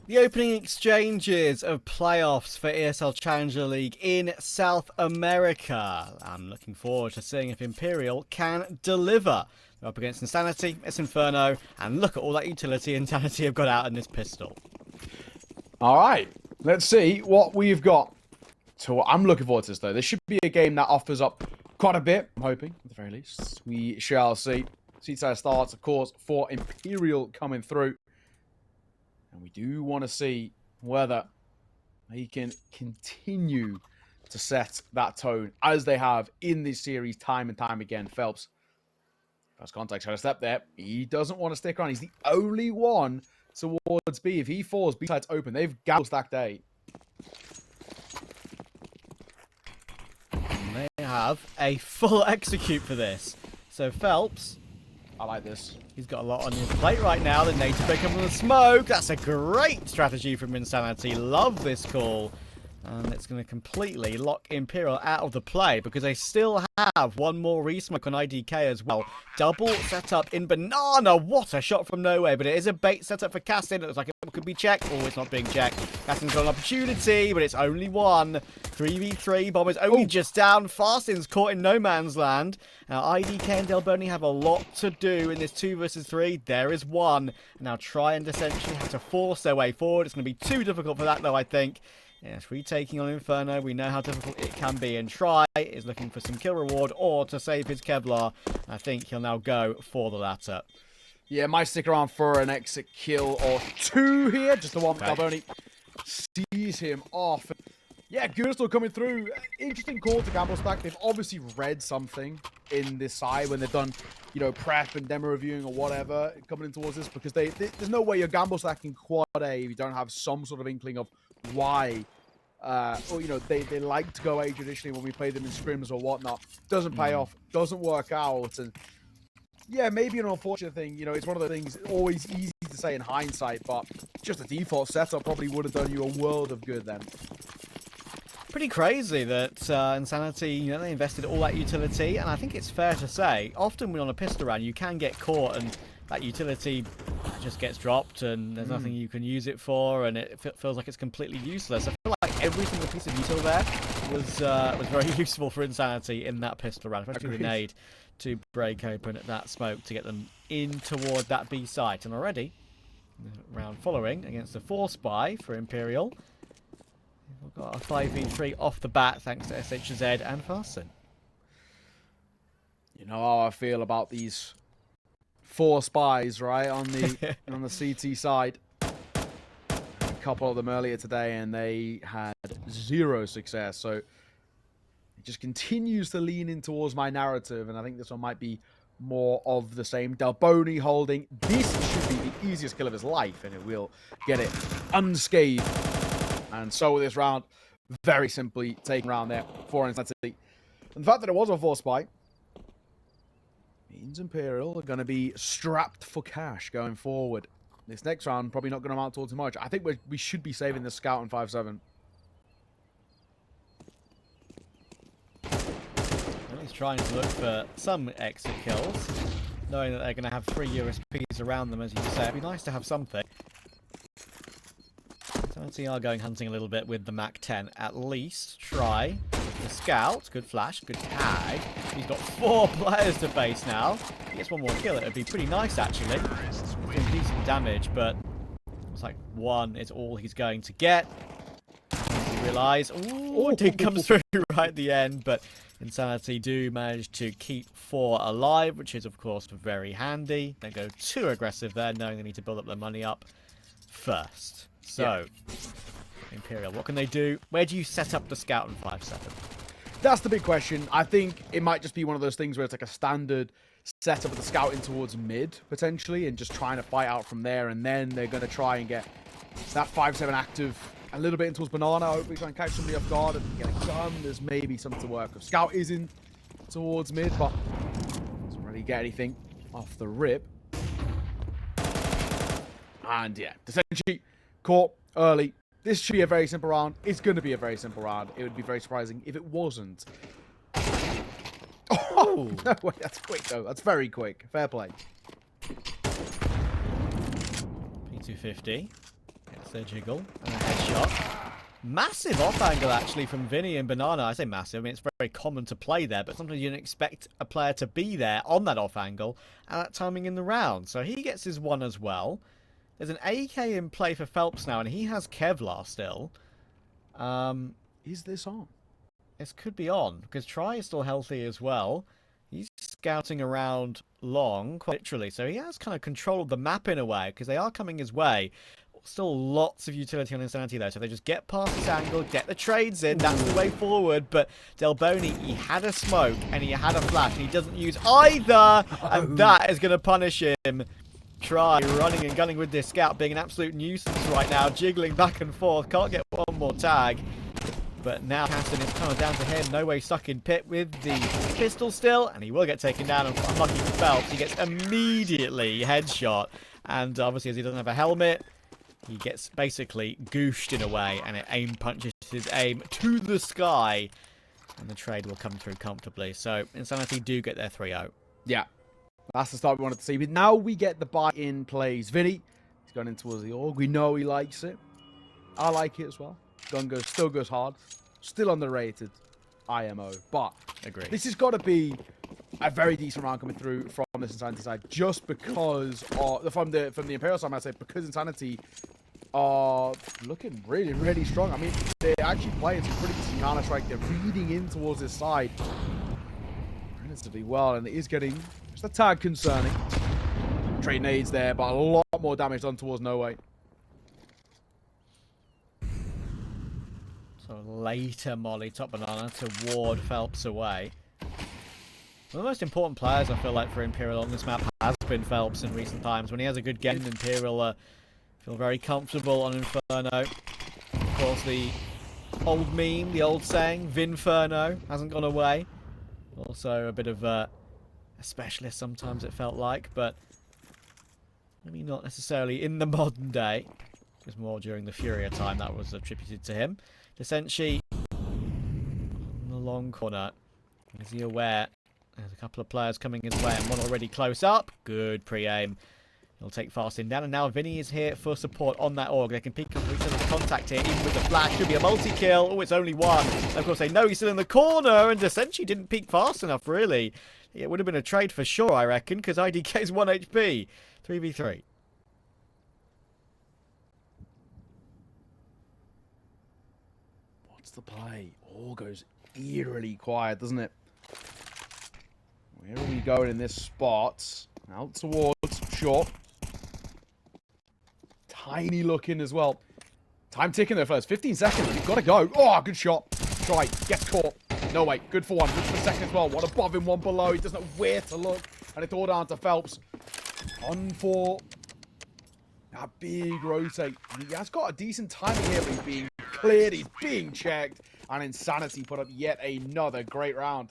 The opening exchanges of playoffs for ESL Challenger League in South America. I'm looking forward to seeing if Imperial can deliver. They're up against inSanitY, it's Inferno, and look at all that utility inSanitY have got out in this pistol. All right, let's see what we've got. So I'm looking forward to this, though. This should be a game that offers up quite a bit, I'm hoping, at the very least. We shall see. Seatside starts, of course, for Imperial coming through. And we do want to see whether he can continue to set that tone as they have in this series time and time again. Phelps, first contact, trying to step there. He doesn't want to stick around. He's the only one towards B. If he falls, B side's open. They've gamble stacked A. And they have a full execute for this. So Phelps, I like this. he's got a lot on his plate right now. The native break up from the smoke. That's a great strategy from inSanitY. Love this call. And it's going to completely lock Imperial out of the play because they still have one more resmoke on IDK as well. Double setup in Banana. What a shot from nowhere. But it is a bait setup for Cassin. It looks like it could be checked. Oh, it's not being checked. Cassin's got an opportunity, but it's only one. 3v3. Bomb is only just down. Fasten's caught in no man's land. Now, IDK and Delboni have a lot to do in this 2 versus 3. There is one. Now, Try and essentially have to force their way forward. It's going to be too difficult for that, though, I think. Yes, retaking on Inferno, we know how difficult it can be, and Try is looking for some kill reward or to save his Kevlar. I think he'll now go for the latter. Yeah, might stick around for an exit kill or two here. Just the one that Delboni sees him off. Yeah, Gura still coming through. Interesting call to gamble stack. They've obviously read something in this side when they've done, you know, prep and demo reviewing or whatever coming in towards this, because there's no way you're gamble stacking quad A if you don't have some sort of inkling of why. Or, you know, they like to go A traditionally when we play them in scrims or whatnot. Doesn't pay off, doesn't work out. And yeah, maybe an unfortunate thing. You know, it's one of the things always easy to say in hindsight, but just a default setup probably would have done you a world of good then. Pretty crazy that inSanitY, you know, they invested all that utility, and I think it's fair to say, often when on a pistol round, you can get caught and that utility just gets dropped and there's nothing you can use it for, and it feels like it's completely useless. I feel like every single piece of util there was very useful for inSanitY in that pistol round, especially the nade to break open that smoke to get them in toward that B site. And already, the round following against the 4 spy for Imperial, we've got a 5v3 off the bat thanks to SHZ and Fasten. You know how I feel about these 4 spies, right, on the on the CT side. A couple of them earlier today, and they had 0 success. So it just continues to lean in towards my narrative, and I think this one might be more of the same. Delboni holding. This should be the easiest kill of his life, and it will get it unscathed. And so with this round, very simply taken round there for inSanitY. And the fact that it was a 4 spy means Imperial are going to be strapped for cash going forward. This next round probably not going to amount to too much. I think we should be saving the scout in 5-7. Well, he's trying to look for some exit kills, knowing that they're going to have 3 USPs around them, as you say. It'd be nice to have something. inSanitY are going hunting a little bit with the MAC-10 at least. Try the scout. Good flash, good tag. He's got 4 players to face now. If he gets one more kill, it would be pretty nice actually. He's doing decent damage, but it's like 1 is all he's going to get. You realise, ooh, it comes through right at the end, but inSanitY do manage to keep 4 alive, which is of course very handy. They go too aggressive there, knowing they need to build up their money up first. So, Imperial, what can they do? Where do you set up the scout in 5-7? That's the big question. I think it might just be one of those things where it's like a standard setup of the scout in towards mid, potentially, and just trying to fight out from there, and then they're going to try and get that 5-7 active a little bit in towards Banana, hopefully try and catch somebody off guard and get a gun. There's maybe something to work with. Scout is in towards mid, but doesn't really get anything off the rip. And yeah, essentially caught early. This should be a very simple round. It's going to be a very simple round. It would be very surprising if it wasn't. Oh, no way. That's quick, though. That's very quick. Fair play. P250. So jiggle and a headshot. Massive off angle actually from Vinny and Banana. I say massive, I mean it's very common to play there, but sometimes you don't expect a player to be there on that off angle at that timing in the round. So he gets his one as well. There's an AK in play for Phelps now, and he has Kevlar still. Is this on? This could be on, because Try is still healthy as well. He's scouting around long, quite literally, so he has kind of control of the map in a way, because they are coming his way. Still lots of utility on inSanitY though, so they just get past this angle, get the trades in, that's the way forward. But Delboni, he had a smoke and he had a flash, and he doesn't use either, and that is going to punish him. Try running and gunning with this scout, being an absolute nuisance right now, jiggling back and forth, can't get one more tag. But now Caston is kind of down to him, no way stuck in pit with the pistol still, and he will get taken down, and unlucky for Phelps, he gets immediately headshot, and obviously as he doesn't have a helmet, he gets basically gooshed in a way, and it aim punches his aim to the sky, and the trade will come through comfortably. So inSanitY do get their 3-0. Yeah, that's the start we wanted to see. But now we get the buy-in plays. Vinny, he's gone in towards the org. We know he likes it. I like it as well. Gun still goes hard. Still underrated. IMO. But Agree. This has got to be a very decent round coming through from this inSanitY side, just because from the Imperial side, I say, because inSanitY are looking really, really strong. I mean, they're actually playing some pretty decent Counter-Strike. They're reading in towards this side relatively well, and it is getting just a tad concerning. Trade nades there, but a lot more damage done towards No Way. So later Molly top Banana to ward Phelps away. One of the most important players I feel like for Imperial on this map has been Phelps in recent times. When he has a good game, Imperial feel very comfortable on Inferno. Of course, the old meme, the old saying, Vinferno, hasn't gone away. Also a bit of a specialist sometimes it felt like, but maybe not necessarily in the modern day. It was more during the Furia time that was attributed to him. Desenchi on the long corner. Is he aware? There's a couple of players coming his way, and one already close up. Good pre-aim. He'll take Fasting down, and now Vinny is here for support on that org. They can peek up each other's contact here, even with the flash. Should be a multi-kill. Oh, it's only one. And of course, they know he's still in the corner, and Desenchi didn't peek fast enough, really. It would have been a trade for sure, I reckon, because IDK's 1 HP. 3v3. What's the play? All goes eerily quiet, doesn't it? Where are we going in this spot? Out towards short. Tiny looking as well. Time ticking there first. 15 seconds. You've got to go. Oh, good shot. Try. Gets caught. No, wait. Good for one. Good for the second as well. One above him, one below. He doesn't know where to look. And it's all down to Phelps. On for a big rotate. And he has got a decent timing here, but he's being cleared. He's being checked. And inSanitY put up yet another great round.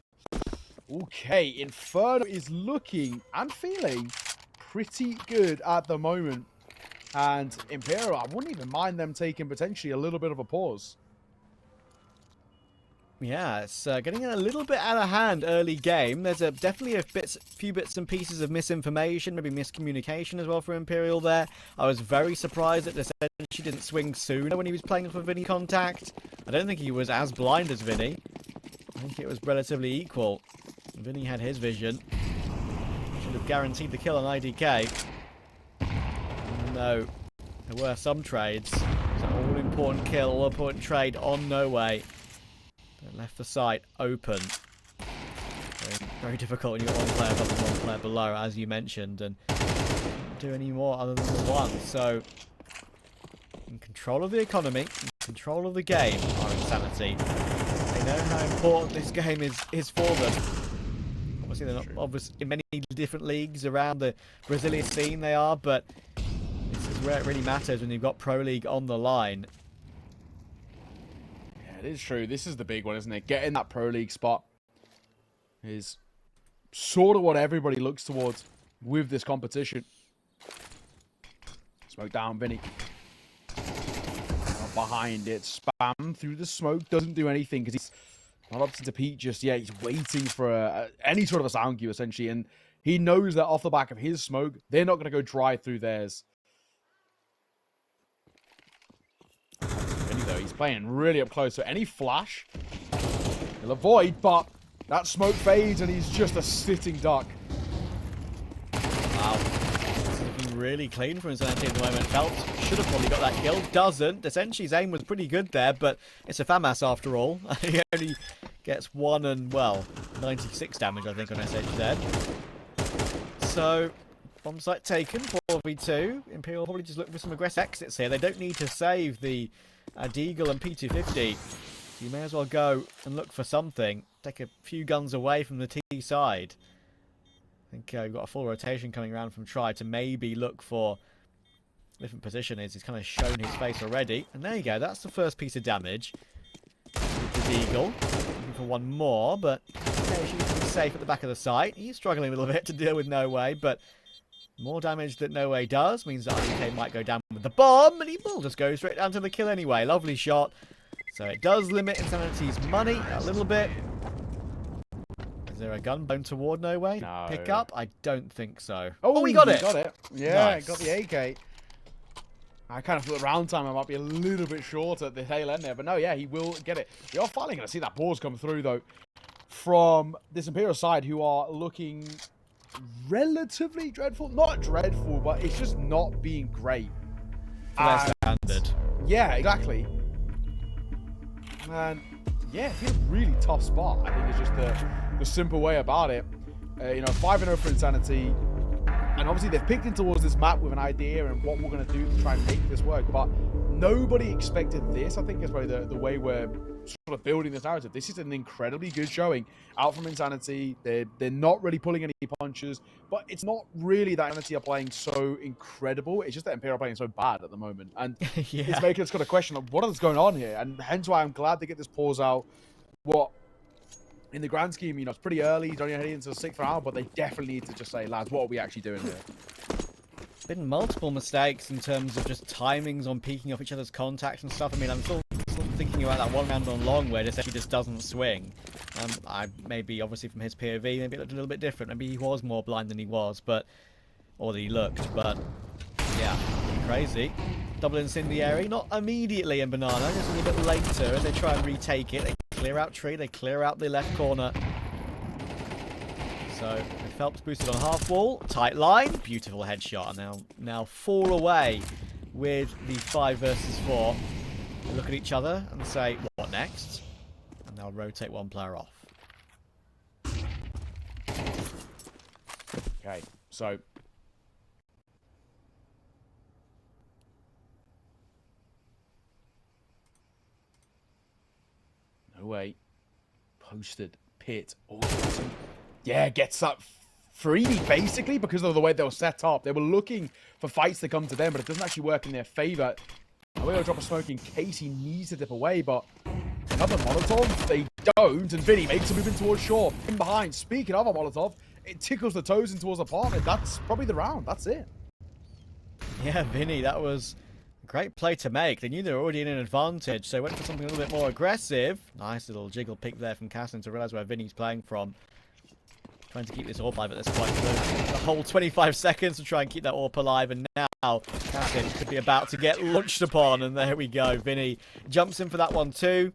Okay, Inferno is looking and feeling pretty good at the moment. And Imperial, I wouldn't even mind them taking potentially a little bit of a pause. Yeah, it's getting a little bit out of hand early game. There's definitely a few bits and pieces of misinformation, maybe miscommunication as well for Imperial there. I was very surprised that she didn't swing sooner when he was playing for Vinny contact. I don't think he was as blind as Vinny. I think it was relatively equal. Vinny had his vision. Should have guaranteed the kill on IDK. Even though there were some trades. It's an all-important kill, all-important trade on No Way. That left the site open. Very, very difficult when you've got one player above and one player below, as you mentioned, and don't do any more other than the one. So, in control of the economy, in control of the game, are inSanitY. They know how important this game is for them. Obviously, they're not obvious in many different leagues around the Brazilian scene. They are, but this is where it really matters when you've got Pro League on the line. Yeah, it is true. This is the big one, isn't it? Getting that Pro League spot is sort of what everybody looks towards with this competition. Smoke down, Vinny. Behind it, spam through the smoke, doesn't do anything because he's not up to Pete just yet. He's waiting for any sort of a sound cue, essentially, and he knows that off the back of his smoke, they're not going to go dry through theirs. playing really up close. So any flash, he'll avoid, but that smoke fades and he's just a sitting duck. Wow. It's looking really clean for inSanitY at the moment. Phelps should have probably got that kill. Doesn't. Essentially's aim was pretty good there, but it's a FAMAS after all. He only gets 1 and, well, 96 damage, I think, on SHZ. So, bomb site taken, 4v2. Imperial probably just looking for some aggressive exits here. They don't need to save the Deagle and P250. So you may as well go and look for something. Take a few guns away from the T side. I think we've got a full rotation coming around from Try to maybe look for a different position. He's kind of shown his face already. And there you go. That's the first piece of damage. The Deagle. Looking for one more, but she's safe at the back of the site. He's struggling a little bit to deal with No Way, but more damage that No Way does means that IDK might go down with the bomb, and he will just go straight down to the kill anyway. Lovely shot. So it does limit inSanity's money a little bit. Is there a gun blown toward No Way? No. Pick up? I don't think so. Oh, we got it! Got it. Yeah, Nice. got the AK. I kind of thought the round time I might be a little bit short at the tail end there, but no, yeah, he will get it. We are finally going to see that pause come through, though, from this Imperial side, who are looking relatively dreadful. Not dreadful, but it's just not being great. For their standard. Yeah, exactly. And yeah, it's a really tough spot. I think it's just the simple way about it. 5-0 for inSanitY. And obviously they've picked in towards this map with an idea and what we're going to do to try and make this work. But nobody expected this. I think is probably the way we're sort of building this narrative. This is an incredibly good showing out from inSanitY. They're not really pulling any punches. But it's not really that inSanitY are playing so incredible. It's just that Imperial are playing so bad at the moment. And Yeah. it's making us kind of question what is going on here. And hence why I'm glad they get this pause out. In the grand scheme, it's pretty early. Don't even head into the 6th round, but they definitely need to just say, lads, what are we actually doing here? Been multiple mistakes in terms of just timings on peeking off each other's contacts and stuff. I mean, I'm still thinking about that one round on long where this actually just doesn't swing. Maybe, obviously, from his POV, maybe it looked a little bit different. Maybe he was more blind than he was, or than he looked. But, yeah, crazy. Double incendiary, not immediately in Banana, just a little bit later as they try and retake it. They clear out Tree, they clear out the left corner. So, Phelps boosted on half wall, tight line, beautiful headshot. And now 4 away with the 5 versus 4. They look at each other and say, what next? And they'll rotate one player off. Okay, so no way. Posted pit. Awesome. Yeah, gets that freebie basically because of the way they were set up. They were looking for fights to come to them, but it doesn't actually work in their favor. We're going to drop a smoke in case he needs to dip away, but another Molotov, they don't, and Vinny makes a move in towards shore. In behind, speaking of a Molotov, it tickles the toes in towards the partner. That's probably the round. That's it. Yeah, Vinny, that was a great play to make. They knew they were already in an advantage, so went for something a little bit more aggressive. Nice little jiggle pick there from Cassin to realize where Vinny's playing from. Trying to keep this AWP alive at this point. The whole 25 seconds to try and keep that AWP alive, and now Cassin could be about to get launched upon, and there we go. Vinny jumps in for that one too.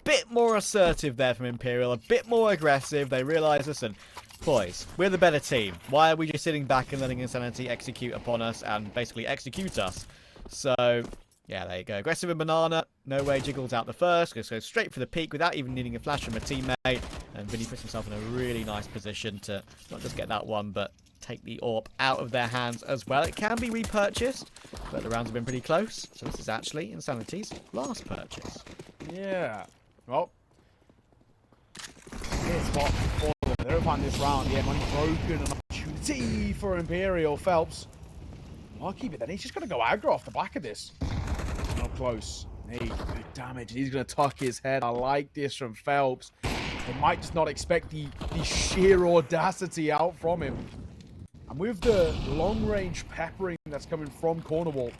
Bit more assertive there from Imperial, a bit more aggressive. They realise, listen, boys, we're the better team. Why are we just sitting back and letting inSanitY execute upon us and basically execute us? So, yeah, there you go. Aggressive in Banana. No Way jiggles out the first. Just goes straight for the peak without even needing a flash from a teammate. And Vinny puts himself in a really nice position to not just get that one, but take the AWP out of their hands as well. It can be repurchased, but the rounds have been pretty close. So this is actually inSanity's last purchase. Yeah. Well, it's hot for them. They don't find this round. Yeah, money broken. An opportunity for Imperial. Phelps. I'll keep it then. He's just going to go aggro off the back of this. Not close. Hey, good damage. He's going to tuck his head. I like this from Phelps. They might just not expect the sheer audacity out from him. And with the long-range peppering that's coming from corner wall,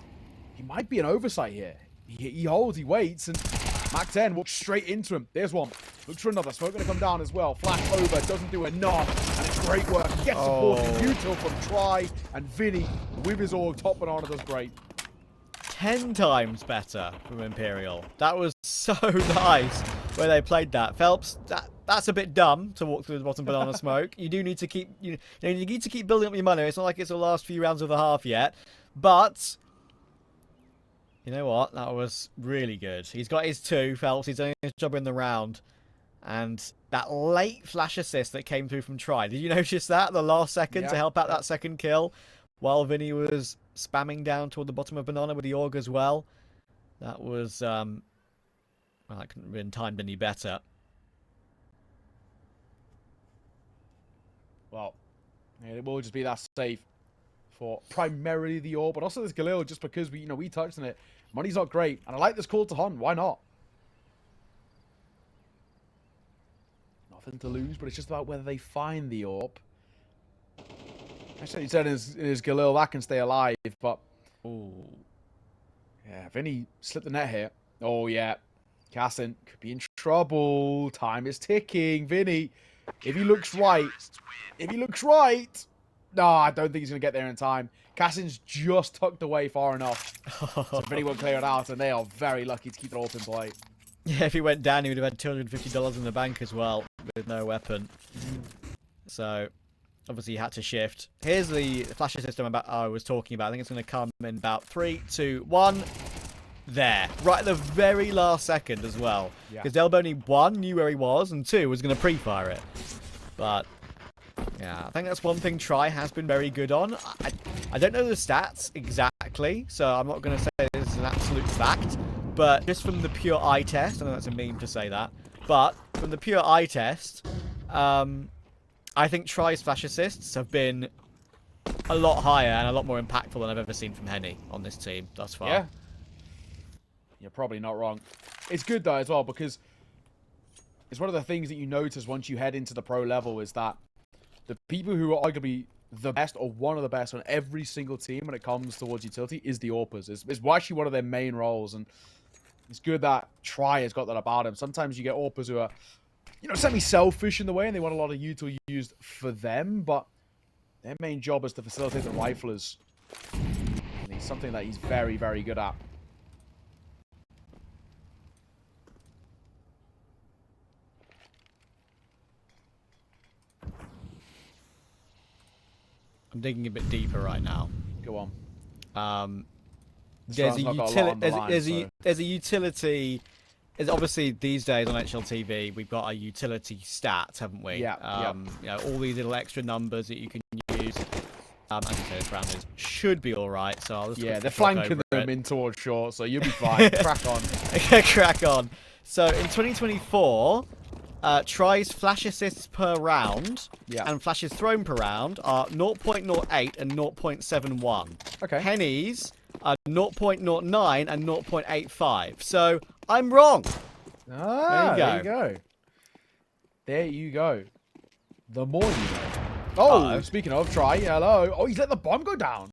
he might be an oversight here. He holds, he waits, and Mac 10 walks straight into him. There's one. Looks for another. Smoke going to come down as well. Flash over. Doesn't do enough. And it's great work. Gets support. Beautiful from Try. And Vinny, with his org, top Banana does great. 10 times better from Imperial. That was so nice where they played that. Phelps, that's a bit dumb to walk through the bottom banana smoke. You do need to keep you need to keep building up your money. It's not like it's the last few rounds of the half yet, but you know what? That was really good. He's got his 2, Phelps. He's doing his job in the round. And that late flash assist that came through from Try. Did you notice that? The last second to help out that second kill while Vinny was spamming down toward the bottom of banana with the AUG as well. That was, well, that couldn't have been timed any better. Well, it will just be that safe for primarily the AWP, but also this Galil, just because we touched on it. Money's not great, and I like this call to Hun. Why not? Nothing to lose, but it's just about whether they find the AWP. Actually, he said in his Galil that can stay alive, but yeah, Vinny slipped the net here. Oh yeah, Cassin could be in trouble. Time is ticking. Vinny, if he looks right, no, I don't think he's gonna get there in time. Cassin's just tucked away far enough, so Vinny won't clear it out, and they are very lucky to keep it all in play. Yeah, if he went down, he would have had $250 in the bank as well, with no weapon. So, obviously, he had to shift. Here's the flash system I was talking about. I think it's going to come in about 3, 2, 1. There. Right at the very last second as well. Because Delboni, 1, knew where he was, and 2, was going to pre-fire it. But, yeah, I think that's one thing Try has been very good on. I don't know the stats exactly, so I'm not going to say this is an absolute fact. But just from the pure eye test, I know that's a meme to say that, but from the pure eye test, I think Try's flash assists have been a lot higher and a lot more impactful than I've ever seen from Henny on this team thus far. Yeah. You're probably not wrong. It's good, though, as well, because it's one of the things that you notice once you head into the pro level is that the people who are arguably the best or one of the best on every single team when it comes towards utility is the AWPers. It's actually one of their main roles, and it's good that Try has got that about him. Sometimes you get AWPers who are, semi-selfish in the way, and they want a lot of util used for them, but their main job is to facilitate the riflers. And it's something that he's very, very good at. I'm digging a bit deeper right now. Go on. There's a utility. Obviously, these days on HLTV, we've got a utility stat, haven't we? Yeah. All these little extra numbers that you can use. As I say, this round should be all right. So I'll just they're flanking them in towards short, so you'll be fine. Crack on. Crack on. So in 2024. Try's flash assists per round and flashes thrown per round are 0.08 and 0.71. Okay. Henny's are 0.09 and 0.85. So I'm wrong. There you go. The more you know. Oh, speaking of Try, hello. Oh, he's let the bomb go down.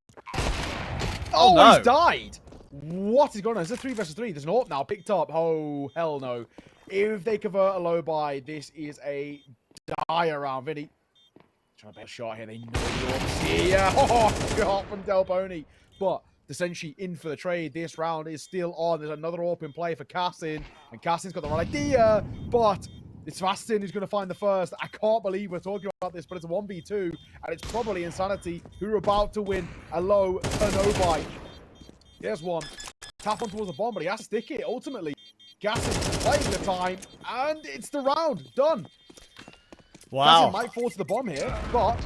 Oh, no. He's died. What is going on? It's a 3 versus 3. There's an AWP now picked up. Oh, hell no. If they convert a low buy, this is a dire round. Vinny trying to bet a shot here. They know the here. Oh, shot from Delboni. But essentially in for the trade. This round is still on. There's another AWP in play for Cassin. And Cassin's got the right idea. But it's Fastin who's going to find the first. I can't believe we're talking about this, but it's a 1v2. And it's probably inSanitY who are about to win a low no buy. There's one. Tap on towards the bomb, but he has to stick it ultimately. Gasson playing the time, and it's the round. Done. Wow. Gasson might fall to the bomb here, but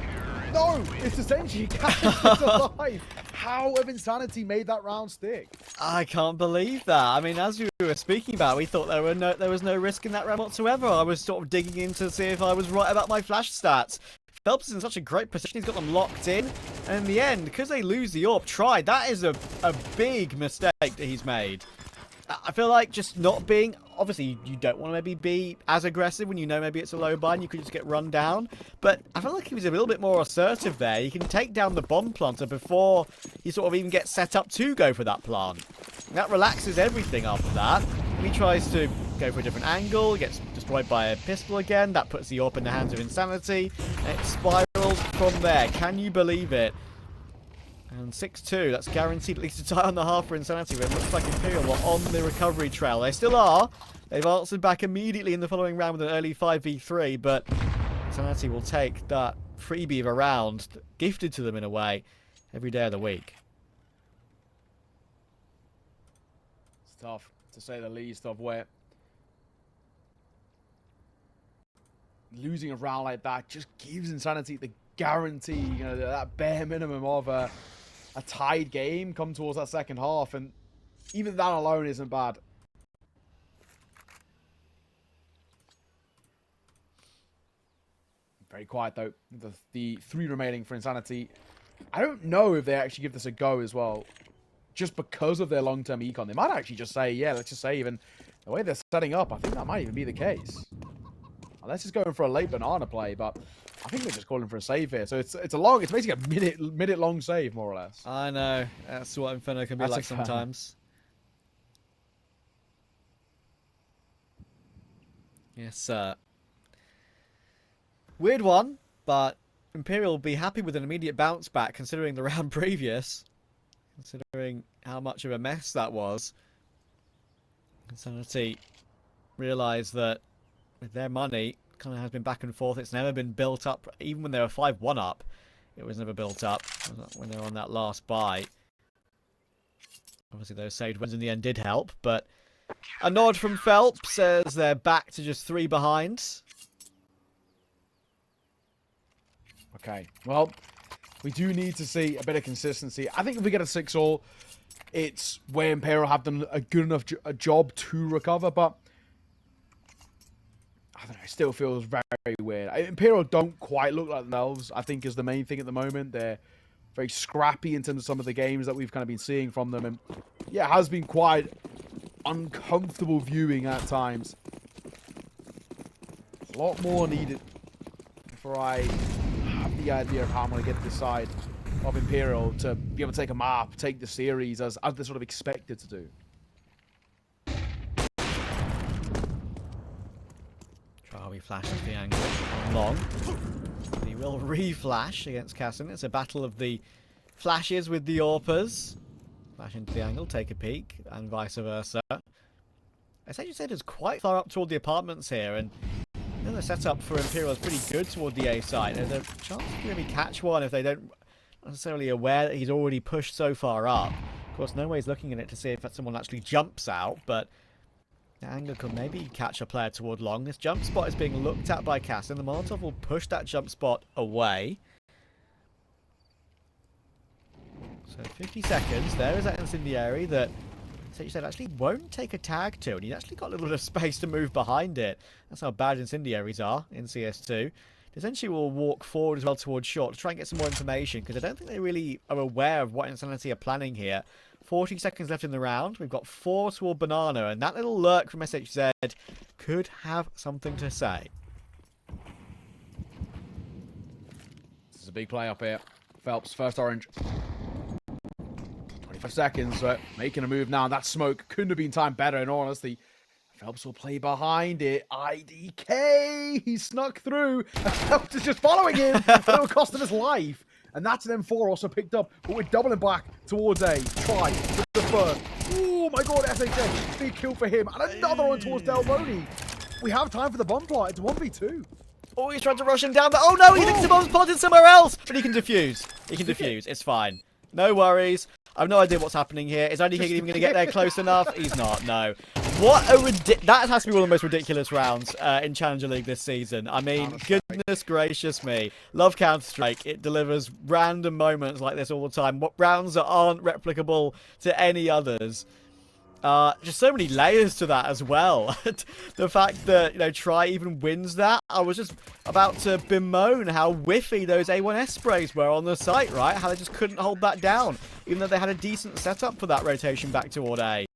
no, it's essentially Gasson's alive. How have inSanitY made that round stick? I can't believe that. I mean, as we were speaking about, we thought there was no risk in that round whatsoever. I was sort of digging in to see if I was right about my flash stats. Phelps is in such a great position. He's got them locked in. And in the end, because they lose the AWP, Try, that is a big mistake that he's made. I feel like just not being... Obviously, you don't want to maybe be as aggressive when you know maybe it's a low buy and you could just get run down. But I feel like he was a little bit more assertive there. You can take down the bomb planter before you sort of even get set up to go for that plant. That relaxes everything after that. He tries to go for a different angle, gets destroyed by a pistol again. That puts the AWP in the hands of inSanitY. And it spirals from there. Can you believe it? And 6-2, that's guaranteed at least a tie on the half for inSanitY, but it looks like Imperial are on the recovery trail. They still are. They've answered back immediately in the following round with an early 5v3, but inSanitY will take that freebie of a round, gifted to them in a way, every day of the week. It's tough, to say the least, of where losing a round like that just gives inSanitY the guarantee, you know, that bare minimum of a tied game come towards that second half, and even that alone isn't bad. Very quiet though. The 3 remaining for inSanitY. I don't know if they actually give this a go as well, just because of their long-term econ. They might actually just say, yeah, let's just save, and the way they're setting up, I think that might even be the case. Unless it's going for a late banana play, but I think they're just calling for a save here. So it's basically a minute long save, more or less. I know. That's what Inferno can be like sometimes. Yes, sir. Weird one, but Imperial will be happy with an immediate bounce back considering the round previous. Considering how much of a mess that was. inSanitY realised that with their money, kind of has been back and forth. It's never been built up. Even when they were 5-1 up, it was never built up when they were on that last buy. Obviously, those saved wins in the end did help, but a nod from Phelps says they're back to just 3 behind. Okay, well, we do need to see a bit of consistency. I think if we get a 6-all, it's where Imperial have done a good enough job to recover, but I don't know, it still feels very, very weird. Imperial don't quite look like themselves, I think, is the main thing at the moment. They're very scrappy in terms of some of the games that we've kind of been seeing from them. And yeah, it has been quite uncomfortable viewing at times. A lot more needed before I have the idea of how I'm going to get this side of Imperial to be able to take a map, take the series as they're sort of expected to do. He flashes the angle on long. He will re-flash against Cassin. It's a battle of the flashes with the AWPers. Flash into the angle, take a peek, and vice versa. Essentially said it's quite far up toward the apartments here, and the setup for Imperial is pretty good toward the A side. There's a chance to maybe catch one if they don't necessarily aware that he's already pushed so far up. Of course, no way he's looking at it to see if someone actually jumps out, but the angle could maybe catch a player toward long. This jump spot is being looked at by Cassin. The Molotov will push that jump spot away. So 50 seconds. There is that inSanitY that you said actually won't take a tag to, and he's actually got a little bit of space to move behind it. That's how bad inSanitYs are in CS2. Essentially will walk forward as well towards short to try and get some more information, because I don't think they really are aware of what inSanitY are planning here. 40 seconds left in the round. We've got 4 toward banana, and that little lurk from SHZ could have something to say. This is a big play up here. Phelps, first orange. 25 seconds, making a move now. That smoke couldn't have been timed better, in all honesty. Phelps will play behind it. IDK! He snuck through. And Phelps is just following him. But it will cost him his life. And that's an M4 also picked up. But we're doubling back towards A. Try with the first. Oh my god, SHZ. Big kill for him. And another one towards Delboni. We have time for the bomb plot. It's 1v2. Oh, he's trying to rush him down. Oh no, he thinks the bomb's planted somewhere else. But he can defuse. He can defuse. It's fine. No worries. I have no idea what's happening here. Is IDK even going to get there close enough? He's not, no. What a that has to be one of the most ridiculous rounds in Challenger League this season. I mean, goodness gracious me. Love Counter-Strike. It delivers random moments like this all the time. What rounds that aren't replicable to any others. Just so many layers to that as well. The fact that, you know, Try even wins that. I was just about to bemoan how whiffy those A1S sprays were on the site, right? How they just couldn't hold that down, even though they had a decent setup for that rotation back toward A.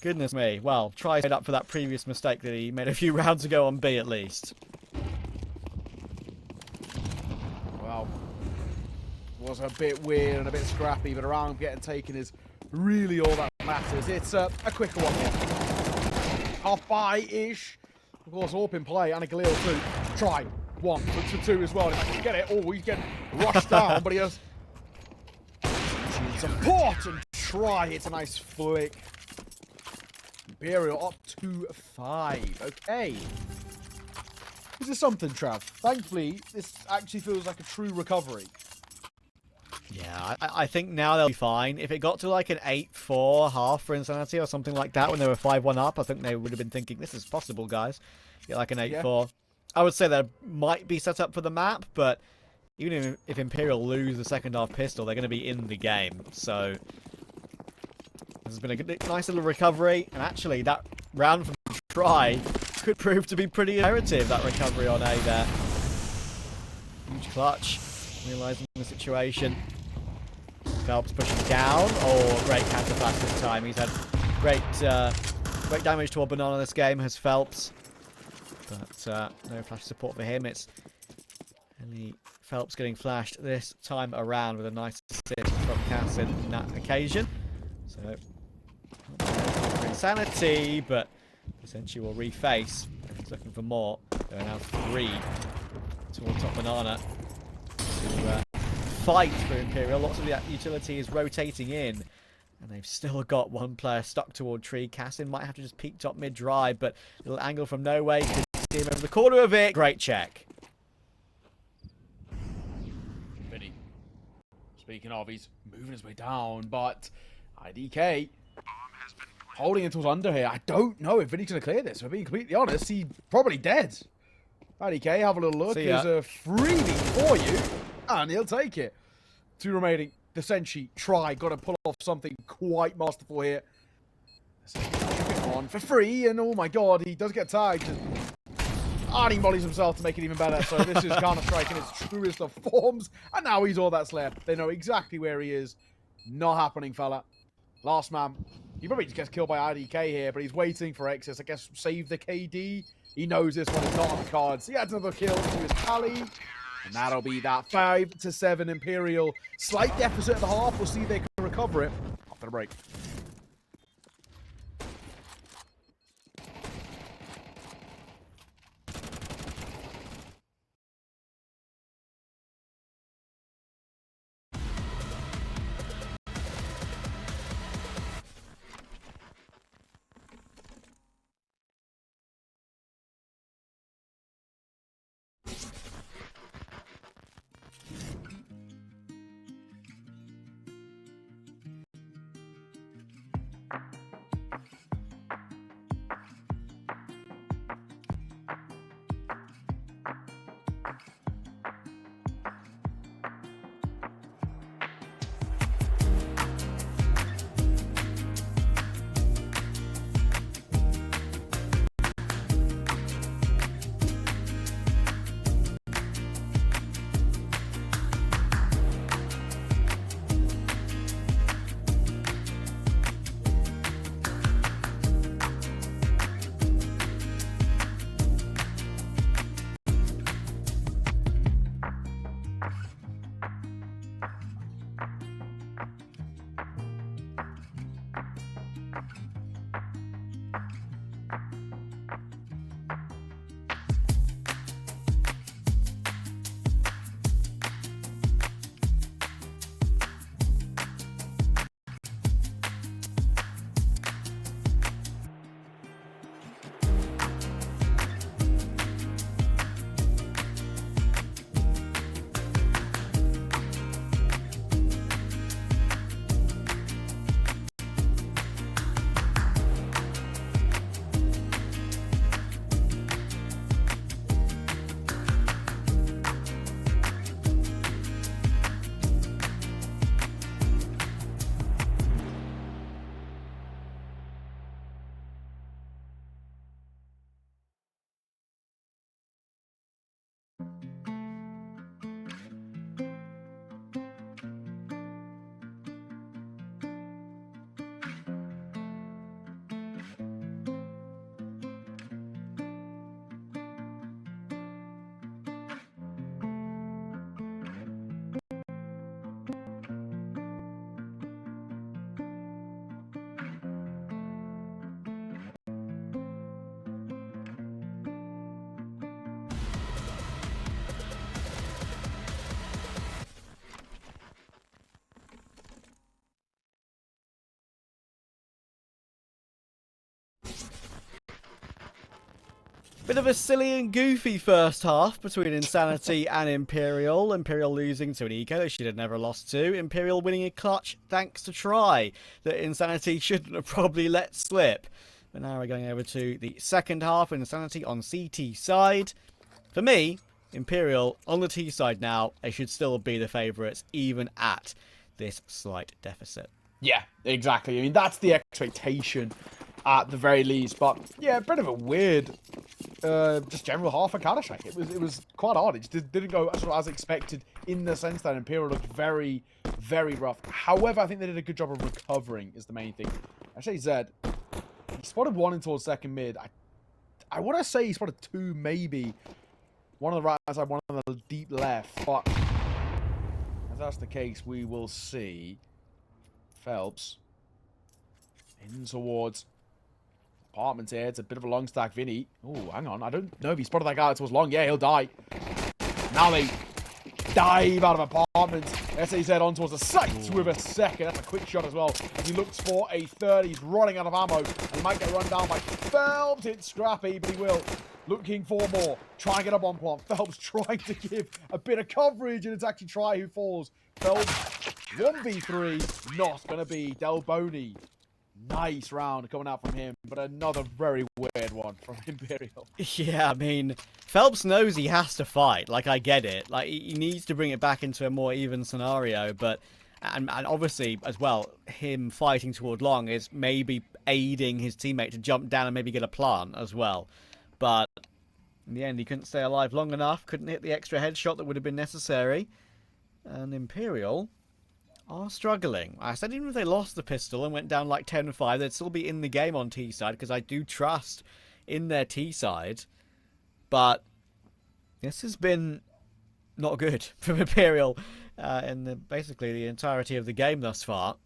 Goodness me. Well, Try made up for that previous mistake that he made a few rounds ago on B at least. Well, was a bit weird and a bit scrappy, but a round getting taken is really all that matters. It's a quicker one here. Half by-ish. Of course, AWP in play. And a Galil too. Try. 1. Looks for 2 as well. If I can get it. Oh, he's getting rushed down, but he has Support and try. It's a nice flick. Imperial up to 5. Okay. This is something, Trav. Thankfully, this actually feels like a true recovery. Yeah, I think now they'll be fine. If it got to like an 8-4 half for inSanitY or something like that when they were 5-1 up, I think they would have been thinking, this is possible, guys. Get like an 8-4. I would say they might be set up for the map, but even if Imperial lose the second half pistol, they're going to be in the game. So this has been a good, nice little recovery. And actually, that round from try could prove to be pretty imperative, that recovery on A there. Huge clutch. Realising the situation. Phelps pushing down. Oh, great counter flash this time. He's had great damage to a banana this game, has Phelps. But no flash support for him. It's only Phelps getting flashed this time around with a nice assist from Cassin in that occasion. So, inSanitY, but essentially will reface. He's looking for more. There are now 3 towards top banana to fight for Imperial. Lots of the utility is rotating in. And they've still got one player stuck toward tree. Cassin might have to just peek top mid-drive, but little angle from no way. Could see him over the corner of it. Great check. Vinny. Speaking of, he's moving his way down, but IDK holding until under here. I don't know if Vinny's going to clear this. If I'm being completely honest, he's probably dead. IDK, have a little look. There's a freebie for you, and he'll take it. 2 remaining. The Senshi try, got to pull off something quite masterful here. On for free, and oh my god, he does get tagged. And he mollies himself to make it even better. So this is Counter-Strike in its truest of forms, and now he's all that's left. They know exactly where he is. Not happening, fella. Last man. He probably just gets killed by IDK here, but he's waiting for Exis. I guess save the KD. He knows this one is not on the cards. He adds another kill to his tally. And that'll be that 5-7 Imperial. Slight deficit at the half. We'll see if they can recover it after the break. Bit of a silly and goofy first half between inSanitY and Imperial. Imperial losing to an eco they should have never lost to. Imperial winning a clutch thanks to try that inSanitY shouldn't have probably let slip. But now we're going over to the second half. inSanitY on CT side. For me, Imperial on the T side now. They should still be the favourites even at this slight deficit. Yeah, exactly. I mean, that's the expectation at the very least. But yeah, a bit of a weird, just general half for Counter-Strike. It was quite odd. It just didn't go as expected in the sense that Imperial looked very, very rough. However, I think they did a good job of recovering is the main thing. I say Zed, he spotted one in towards second mid. I want to say he spotted two, maybe. One on the right side, one on the deep left. But if that's the case, we will see Phelps in towards apartments here. It's a bit of a long stack, Vinny. Oh, hang on. I don't know if he spotted that guy towards long. Yeah, he'll die. Now they dive out of apartments. SAZ on towards the site with a second. That's a quick shot as well. As he looks for a third. He's running out of ammo. He might get run down by Phelps. It's scrappy, but he will. Looking for more. Trying to get up on plant. Phelps trying to give a bit of coverage, and it's actually Try who falls. Phelps 1v3. Not going to be Delboni. Nice round coming out from him, but another very weird one from Imperial. Yeah, I mean, Phelps knows he has to fight. Like, I get it. Like, he needs to bring it back into a more even scenario, but... And obviously, as well, him fighting toward long is maybe aiding his teammate to jump down and maybe get a plant as well. But in the end, he couldn't stay alive long enough, couldn't hit the extra headshot that would have been necessary. And Imperial are struggling. I said even if they lost the pistol and went down like 10-5, they'd still be in the game on T side because I do trust in their T side. But this has been not good from Imperial in basically the entirety of the game thus far.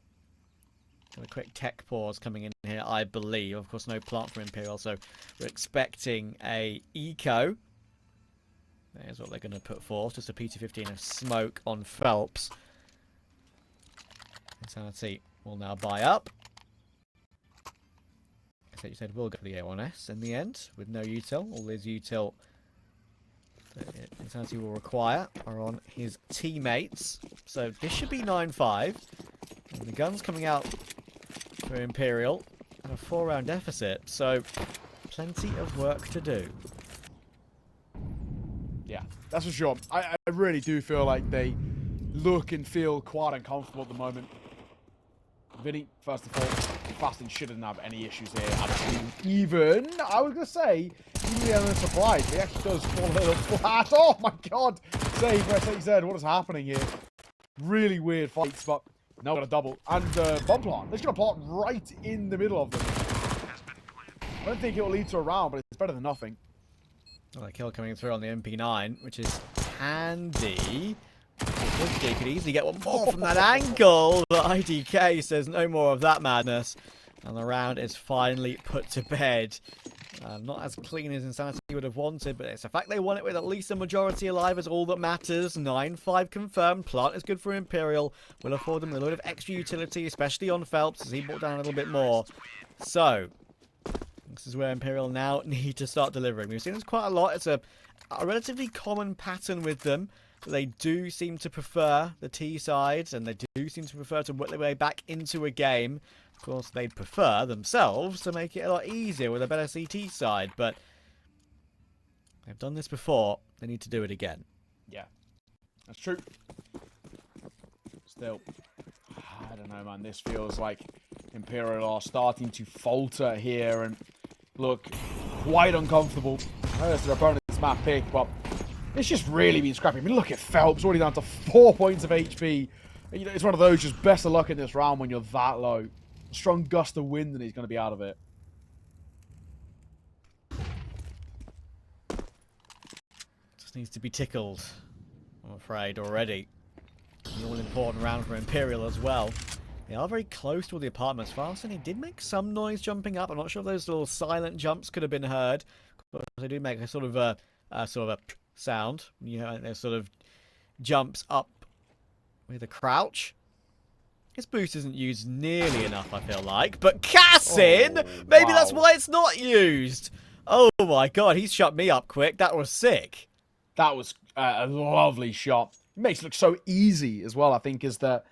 Got a quick tech pause coming in here, I believe. Of course, no plant for Imperial, so we're expecting a eco. There's what they're going to put forth. Just a PT-15 of smoke on Phelps. inSanitY will now buy up. I said you said we'll go for the A1S in the end with no util. All his util that inSanitY will require are on his teammates. So this should be 9-5. And the gun's coming out for Imperial and a 4-round deficit. So plenty of work to do. Yeah, that's for sure. I really do feel like they look and feel quite uncomfortable at the moment. Vinny, first of all, Fasting shouldn't have any issues here. Even, I was going to say, even the element of surprise, he actually does fall a little flat. Oh my god! Save for SAZ, what is happening here? Really weird fights, but now got a double. And bomb plant. They're just going to plant right in the middle of them. I don't think it will lead to a round, but it's better than nothing. Well, a kill coming through on the MP9, which is handy. They could easily get one more from that angle, but IDK says no more of that madness. And the round is finally put to bed. Not as clean as inSanitY would have wanted, but it's the fact they won it with at least a majority alive is all that matters. 9-5 confirmed. Plant is good for Imperial. Will afford them a little bit of extra utility, especially on Phelps, as he brought down a little bit more. So, this is where Imperial now need to start delivering. We've seen this quite a lot. It's a relatively common pattern with them. They do seem to prefer the T sides, and they do seem to prefer to work their way back into a game. Of course, they'd prefer themselves to make it a lot easier with a better CT side, but they've done this before. They need to do it again. Yeah, that's true. Still, I don't know, man. This feels like Imperial are starting to falter here and look quite uncomfortable. I know it's their opponent's map pick, but it's just really been scrappy. I mean, look at Phelps, already down to 4 points of HP. You know, it's one of those, just best of luck in this round when you're that low. A strong gust of wind and he's going to be out of it. Just needs to be tickled, I'm afraid, already. An all-important round for Imperial as well. They are very close to all the apartments. Fast, and he did make some noise jumping up. I'm not sure if those little silent jumps could have been heard. But they do make a sort of a sound. You know, there's sort of jumps up with a crouch. His boost isn't used nearly enough, I feel like. But Cassin! Maybe that's why it's not used. Oh my god, he's shut me up quick. That was sick. That was a lovely shot. It makes it look so easy as well, I think, is the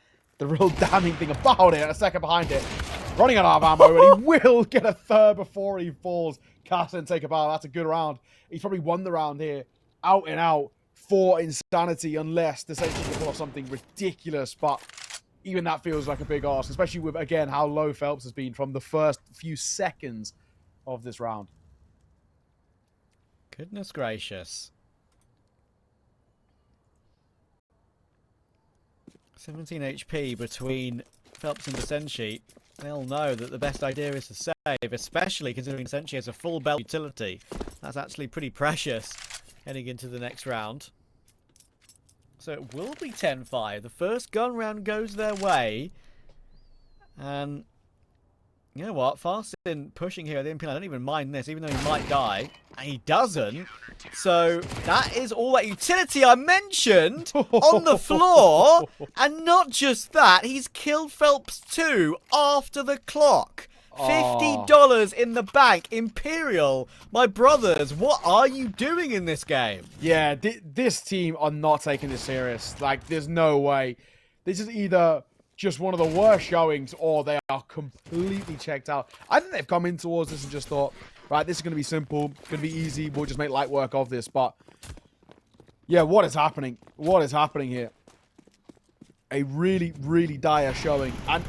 real damning thing about it. A second behind it. Running out of ammo, and he will get a third before he falls. Cast and take a bow. That's a good round. He's probably won the round here. Out and out for inSanitY, unless the Sentry can pull off something ridiculous. But even that feels like a big ask, especially with, again, how low Phelps has been from the first few seconds of this round. Goodness gracious. 17 HP between Phelps and inSanitY. They'll know that the best idea is to save, especially considering inSanitY has a full belt utility. That's actually pretty precious heading into the next round. So it will be 10-5. The first gun round goes their way. And you know what? Farston pushing here at the Imperial. I don't even mind this, even though he might die. And he doesn't. So that is all that utility I mentioned on the floor. And not just that, he's killed Phelps too after the clock. $50 in the bank. Imperial, my brothers, what are you doing in this game? Yeah, this team are not taking this serious. Like, there's no way. This is either just one of the worst showings or they are completely checked out. I think they've come in towards this and just thought, right, this is going to be simple, going to be easy, we'll just make light work of this. But, yeah, what is happening? What is happening here? A really, really dire showing. And,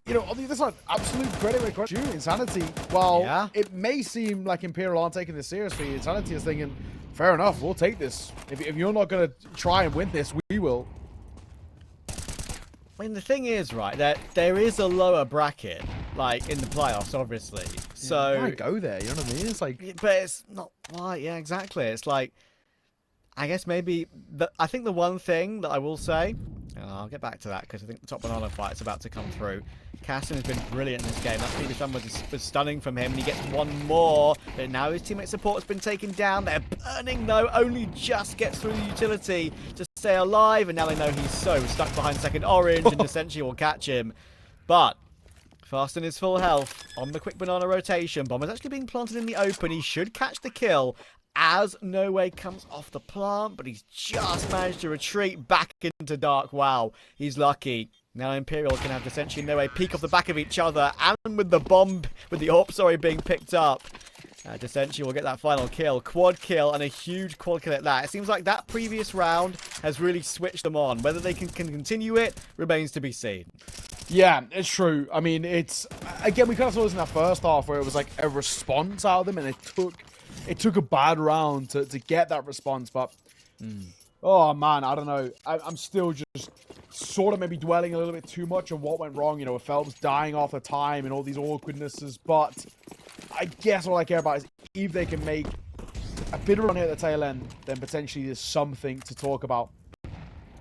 you know, on the other side, absolute credit where credit due. inSanitY, while it may seem like Imperial aren't taking this seriously, inSanitY is thinking, fair enough, we'll take this. If you're not going to try and win this, we will. I mean, the thing is, right, that there is a lower bracket, like, in the playoffs, obviously. So yeah, why go there, you know what I mean? It's like... But it's not quite, yeah, exactly. It's like, I guess maybe, I think the one thing that I will say, and I'll get back to that, because I think the top banana fight is about to come through. Caston has been brilliant in this game. That previous one was stunning from him, and he gets one more. But now his teammate support has been taken down. They're burning, though. Only just gets through the utility to stay alive. And now they know he's so stuck behind second orange, and inSanitY will catch him. But Farston is full health on the quick banana rotation. Bomber's actually being planted in the open. He should catch the kill as No Way comes off the plant, but he's just managed to retreat back into dark. Wow, he's lucky. Now Imperial can have essentially No Way peek off the back of each other, and with the bomb, with the AWP, sorry, being picked up. inSanitY will get that final kill. Quad kill, and a huge quad kill at that. It seems like that previous round has really switched them on. Whether they can continue it remains to be seen. Yeah, it's true. I mean, it's... Again, we kind of saw this in that first half where it was like a response out of them, and it took a bad round to get that response, but... Oh, man, I don't know. I'm still just sort of maybe dwelling a little bit too much on what went wrong, you know, with Phelps dying off the time and all these awkwardnesses, but I guess all I care about is if they can make a bit of a run here at the tail end, then potentially there's something to talk about.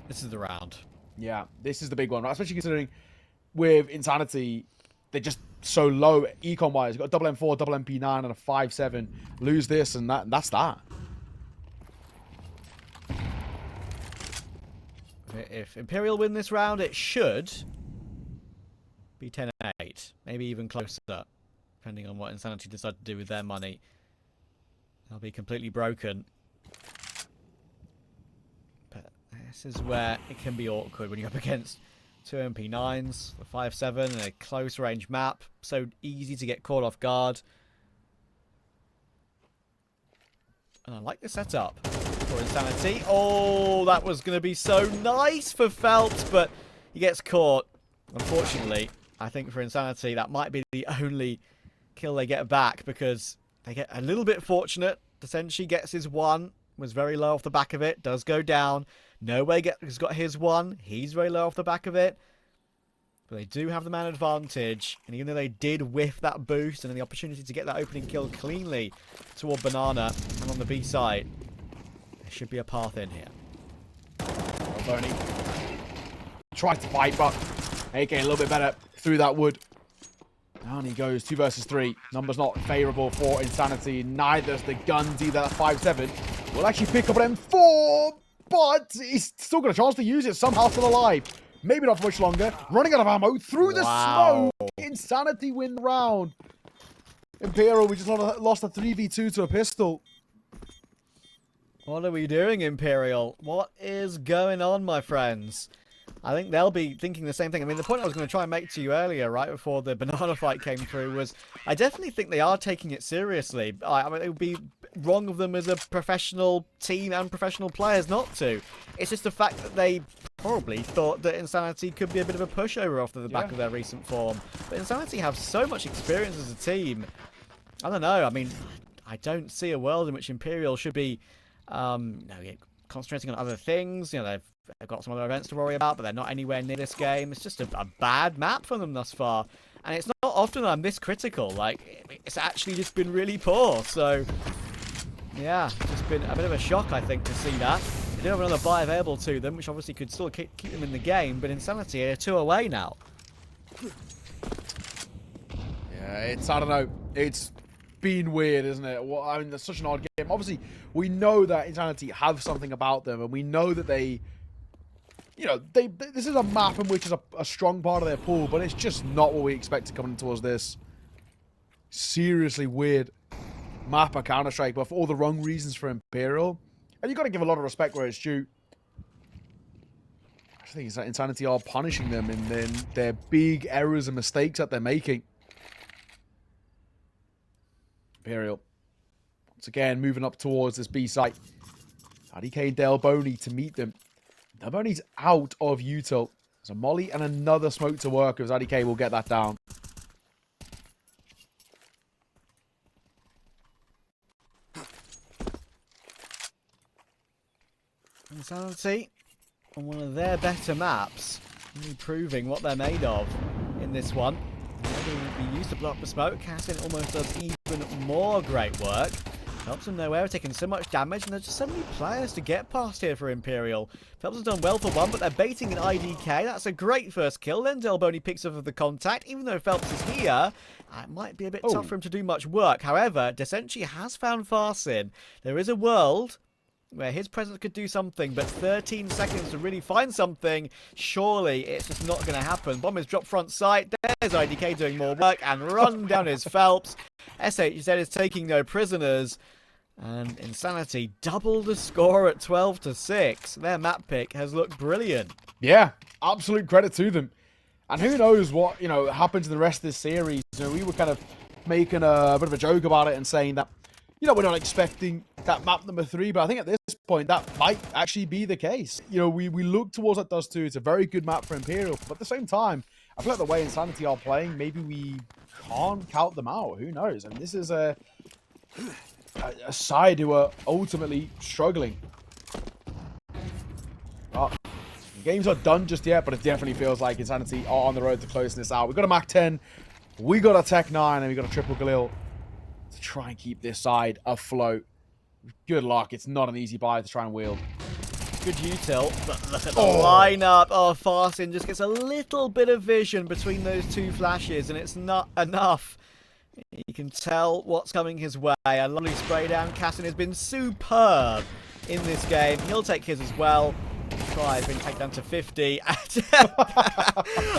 This is the round. Yeah, this is the big one, right? Especially considering with inSanitY, they're just so low econ-wise. You've got a double M4, double MP9, and a 5.7. Lose this, and that's that. If Imperial win this round, it should be 10-8. Maybe even closer, depending on what inSanitY decide to do with their money. They'll be completely broken. But this is where it can be awkward when you're up against two MP9s, the 5.7, and a close range map. So easy to get caught off guard. And I like the setup for inSanitY. Oh, that was going to be so nice for Phelps, but he gets caught. Unfortunately, I think for inSanitY, that might be the only kill they get back, because they get a little bit fortunate. inSanitY gets his one, was very low off the back of it, does go down. No Way has got his one, he's very low off the back of it. But they do have the man advantage, and even though they did whiff that boost and the opportunity to get that opening kill cleanly toward Banana and on the B side, there should be a path in here. Well, Bernie tries to fight, but AK a little bit better through that wood. Down he goes, 2 versus 3. Numbers not favourable for inSanitY. Neither's the guns either. 5.7 will actually pick up an M4, but he's still got a chance to use it. Somehow still alive. Maybe not for much longer. Running out of ammo through the smoke. inSanitY win the round. Imperial, we just lost a 3v2 to a pistol. What are we doing, Imperial? What is going on, my friends? I think they'll be thinking the same thing. I mean, the point I was going to try and make to you earlier, right before the banana fight came through, was I definitely think they are taking it seriously. I mean, it would be wrong of them as a professional team and professional players not to. It's just the fact that they probably thought that inSanitY could be a bit of a pushover off the back of their recent form. But inSanitY have so much experience as a team. I don't know. I mean, I don't see a world in which Imperial should be concentrating on other things. You know, they've got some other events to worry about, but they're not anywhere near this game. It's just a bad map for them thus far. And it's not often I'm this critical. Like, it's actually just been really poor. So, yeah, it's just been a bit of a shock, I think, to see that. They do have another buy available to them, which obviously could still keep them in the game, but inSanitY are 2 away now. Yeah, I don't know. It's been weird, isn't it? Well, I mean, it's such an odd game. Obviously, we know that inSanitY have something about them, and we know that they, this is a map in which is a strong part of their pool, but it's just not what we expected coming towards this. Seriously weird map of Counter-Strike, but for all the wrong reasons for Imperial. And you've got to give a lot of respect where it's due. I think it's that inSanitY are punishing them in their big errors and mistakes that they're making. Imperial, once again, moving up towards this B site. IDK and Delboni to meet them. Delboni's out of util. There's a molly and another smoke to work as IDK will get that down. inSanitY on one of their better maps, really proving what they're made of in this one. They will be used to block the smoke. Cassin almost does even more great work. Phelps and Nowhere are taking so much damage, and there's just so many players to get past here for Imperial. Phelps has done well for one, but they're baiting an IDK. That's a great first kill. Then Delboni picks up the contact. Even though Phelps is here, it might be a bit tough for him to do much work. However, inSanitY has found Farsin. There is a world where his presence could do something, but 13 seconds to really find something, surely it's just not going to happen. Bomb is dropped front sight. There's IDK doing more work, and run down his Phelps. SHZ is taking no prisoners, and inSanitY double the score at 12-6. Their map pick has looked brilliant. Yeah, absolute credit to them. And who knows what, happens in the rest of this series. We were kind of making a bit of a joke about it and saying that, we're not expecting that map number 3, but I think at this point that might actually be the case. We look towards that Dust2. It's a very good map for Imperial, but at the same time, I feel like the way inSanitY are playing, maybe we can't count them out. Who knows? And this is a side who are ultimately struggling. The game's not done just yet, but it definitely feels like inSanitY are on the road to closing this out. We've got a Mach 10, we got a Tech 9, and we got a Triple Galil to try and keep this side afloat. Good luck. It's not an easy buy to try and wield. Good util, but look at the lineup. Oh, Farsin just gets a little bit of vision between those two flashes, and it's not enough. You can tell what's coming his way. A lovely spray down. Cassin has been superb in this game. He'll take his as well. Try has been taken down to 50.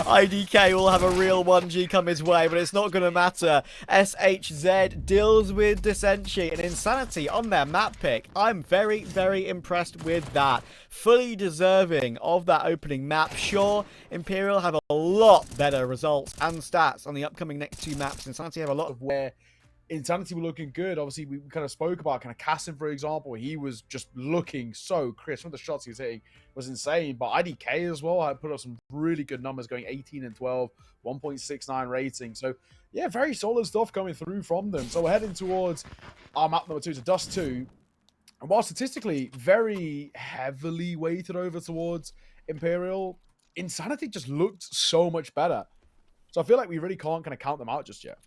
IDK will have a real 1G come his way, but it's not going to matter. SHZ deals with inSanitY and inSanitY on their map pick. I'm very, very impressed with that. Fully deserving of that opening map. Sure, Imperial have a lot better results and stats on the upcoming next 2 maps. inSanitY have a lot of where inSanitY were looking good. Obviously, we kind of spoke about kind of Cassin, for example. He was just looking so crisp. Some of the shots he was hitting was insane. But IDK as well, I put up some really good numbers, going 18 and 12, 1.69 rating. So, yeah, very solid stuff coming through from them. So we're heading towards our map number 2, to Dust2. And while statistically very heavily weighted over towards Imperial, inSanitY just looked so much better. So I feel like we really can't kind of count them out just yet.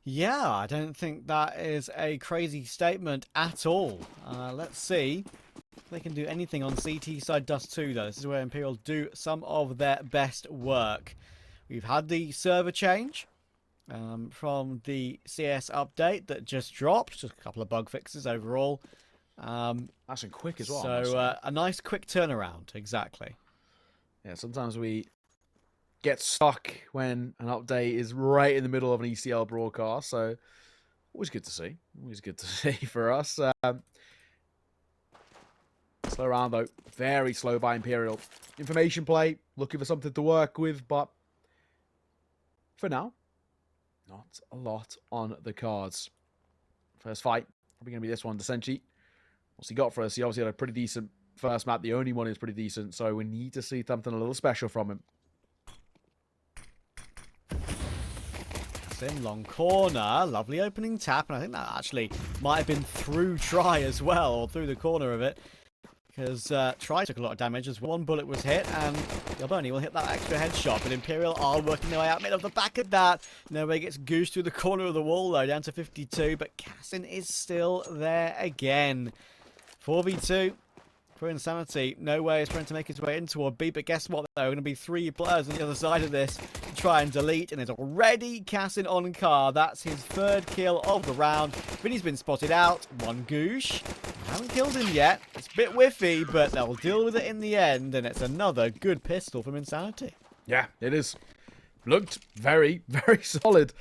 Yeah, I don't think that is a crazy statement at all. Let's see if they can do anything on CT side Dust2, though. This is where Imperial do some of their best work. We've had the server change from the CS update that just dropped. Just a couple of bug fixes overall. Nice and quick as well. So a nice quick turnaround, exactly. Yeah, sometimes we get stuck when an update is right in the middle of an ECL broadcast. So always good to see. Always good to see for us. Slow round though. Very slow by Imperial. Information play. Looking for something to work with, but for now, not a lot on the cards. First fight. Probably going to be this one. inSanitY. What's he got for us? He obviously had a pretty decent first map. The only one is pretty decent. So we need to see something a little special from him. In long corner, lovely opening tap, and I think that actually might have been through Try as well, or through the corner of it, because Try took a lot of damage as one bullet was hit, and Galboni will hit that extra headshot, but Imperial are working their way out mid of the back of that. Nowhere gets goosed through the corner of the wall though, down to 52, but Cassin is still there again. 4v2. For inSanitY, no way is trying to make his way into or B, but guess what? There are going to be 3 players on the other side of this to try and delete, and it's already Cassin on car. That's his 3rd kill of the round. Vinny's been spotted out. 1 goosh. Haven't killed him yet. It's a bit whiffy, but they'll deal with it in the end, and it's another good pistol from inSanitY. Yeah, it is. Looked very, very solid.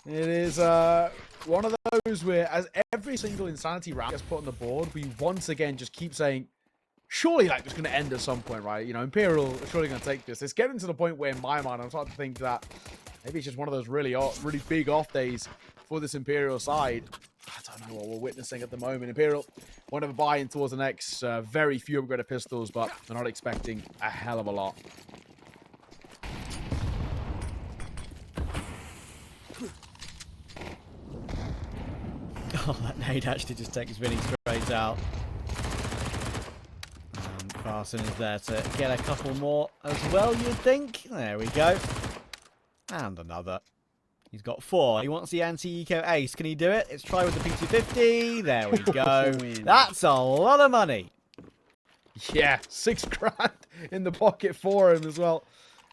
It is one of those where, as every single inSanitY round gets put on the board, we once again just keep saying, surely like it's going to end at some point, right? You know, Imperial are surely going to take this. It's getting to the point where, in my mind, I'm starting to think that maybe it's just one of those really big off days for this Imperial side. I don't know what we're witnessing at the moment. Imperial won't have a buy-in towards the next very few upgraded pistols, but they're not expecting a hell of a lot. Oh, that nade actually just takes Vinny straight out. Carson is there to get a couple more as well, you'd think. There we go. And another. He's got 4. He wants the anti-eco ace. Can he do it? Let's try with the P250. There we go. That's a lot of money. Yeah, 6 grand in the pocket for him as well.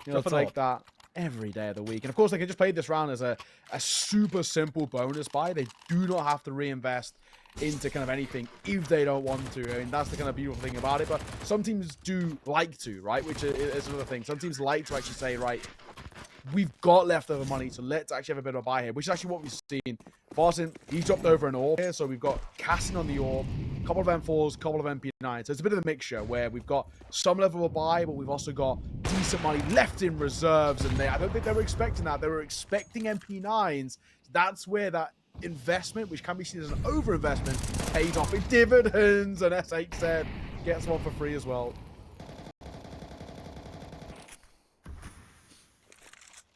You'll take that every day of the week. And of course, they can just play this round as a super simple bonus buy. They do not have to reinvest into kind of anything if they don't want to. I mean, that's the kind of beautiful thing about it. But some teams do like to, right? Which is another thing. Some teams like to actually say, right, we've got leftover money, so let's actually have a bit of a buy here, which is actually what we've seen. Farson, he's dropped over an orb here, so we've got Cassin on the orb, a couple of M4s, a couple of MP9s. So it's a bit of a mixture where we've got some level of a buy, but we've also got decent money left in reserves, and I don't think they were expecting that. They were expecting MP9s. That's where that investment, which can be seen as an over-investment, pays off in dividends, and S8 said gets one for free as well.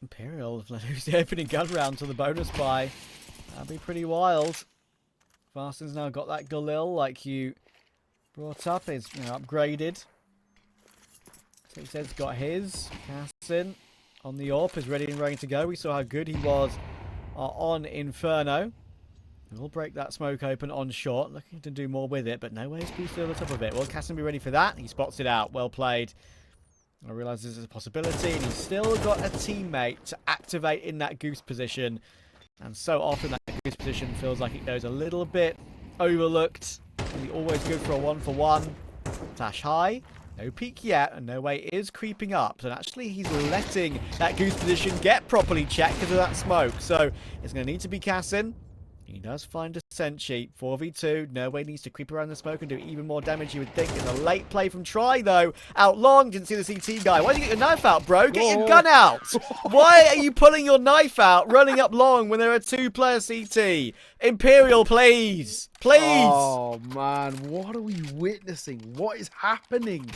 Imperial lose the opening gun round to the bonus buy. That'd be pretty wild. Farson's now got that Galil like you brought up. Is upgraded. So he says got his. Cassin on the AWP is ready and ready to go. We saw how good he was on Inferno. We'll break that smoke open on short. Looking to do more with it, but no way to boost over the top of it. Will Cassin be ready for that? He spots it out. Well played. I realise this is a possibility, and he's still got a teammate to activate in that goose position. And so often that goose position feels like it goes a little bit overlooked. He's always good for a 1-for-1. Tash high. No peek yet, and no way is creeping up. So actually, he's letting that goose position get properly checked because of that smoke. So it's going to need to be Cassin. He does find a inSanitY. 4v2. No way needs to creep around the smoke and do even more damage, you would think. It's a late play from Try, though. Out long. Didn't see the CT guy. Why did you get your knife out, bro? Get your gun out. Why are you pulling your knife out, running up long when there are 2-player CT? Imperial, please. Please. Oh, man. What are we witnessing? What is happening,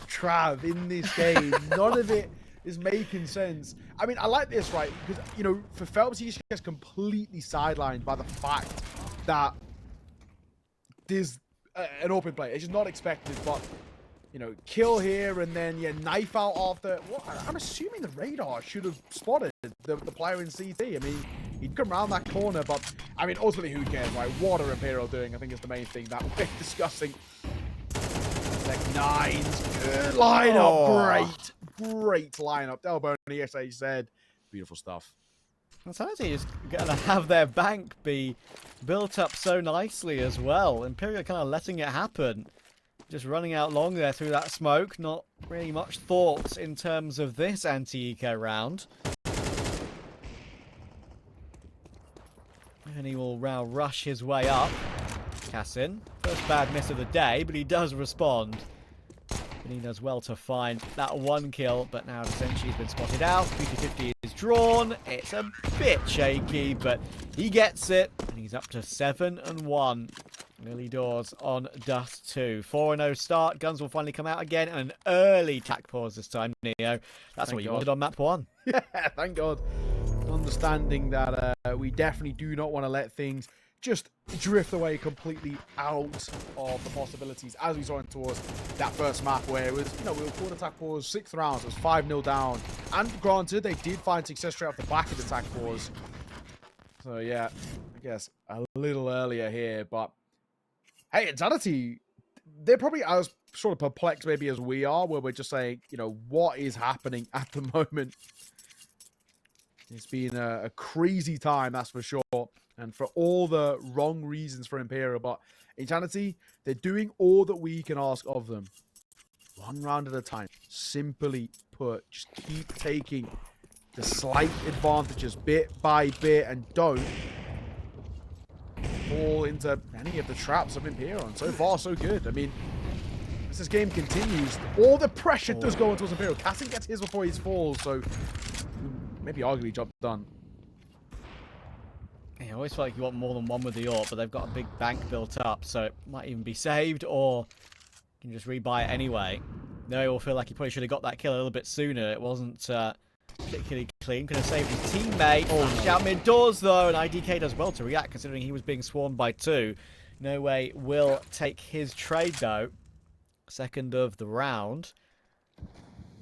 Trav, in this game? None of it is making sense. I mean, I like this, right? Because, you know, for Phelps, he just gets completely sidelined by the fact that there's an open play. It's just not expected, but, you know, kill here and then, yeah, knife out after. Well, I'm assuming the radar should have spotted the player in CT. I mean, he'd come around that corner, but, I mean, ultimately, who cares, right? What are Imperial doing? I think is the main thing that we're discussing. Like 9s. Good lineup. Great lineup. Delboni, as I said. Beautiful stuff. inSanitY is going to have their bank be built up so nicely as well. Imperial kind of letting it happen. just running out long there through that smoke. Not really much thought in terms of this anti-eco round. And he will now rush his way up. Cassin, first bad miss of the day, but he does respond. And he does well to find that one kill, but now essentially he's been spotted out. 50-50 is drawn. It's a bit shaky, but he gets it. And he's up to 7-1. Early doors on Dust2. 4-0 start. Guns will finally come out again. And an early tack pause this time, Neo. That's what you wanted on map 1. Yeah, thank God. Understanding that we definitely do not want to let things just drift away completely out of the possibilities, as we saw in towards that first map where it was, we were called attack pause, 6th round, so it was 5-0 down. And granted, they did find success straight off the back of the attack pause. So yeah, I guess a little earlier here, but hey, inSanitY, they're probably as sort of perplexed maybe as we are, where we're just saying, what is happening at the moment? It's been a crazy time, that's for sure. And for all the wrong reasons for Imperial. But inSanitY, they're doing all that we can ask of them. One round at a time. Simply put, just keep taking the slight advantages bit by bit and don't fall into any of the traps of Imperial. And so far, so good. I mean, as this game continues, all the pressure does go into Imperial. Cassin gets his before he falls, so maybe arguably job done. I always feel like you want more than one with the AWP, but they've got a big bank built up, so it might even be saved, or you can just rebuy it anyway. No, he will feel like he probably should have got that kill a little bit sooner. It wasn't particularly clean. Could have saved his teammate. Out mid-doors, though, and IDK does well to react, considering he was being swarmed by 2. No Way will take his trade, though. Second of the round.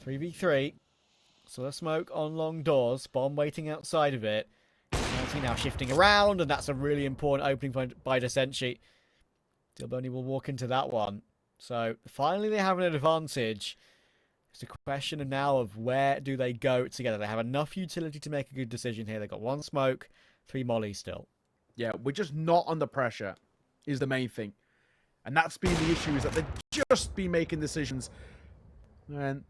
3v3. So the smoke on long doors. Bomb waiting outside of it. Now shifting around, and that's a really important opening point by inSanitY. Dilboni will walk into that one. So finally they have an advantage. It's a question of now of where do they go together. They have enough utility to make a good decision here. They've got 1 smoke, 3 mollies still. Yeah, we're just not under pressure is the main thing. And that's been the issue, is that they've just been making decisions and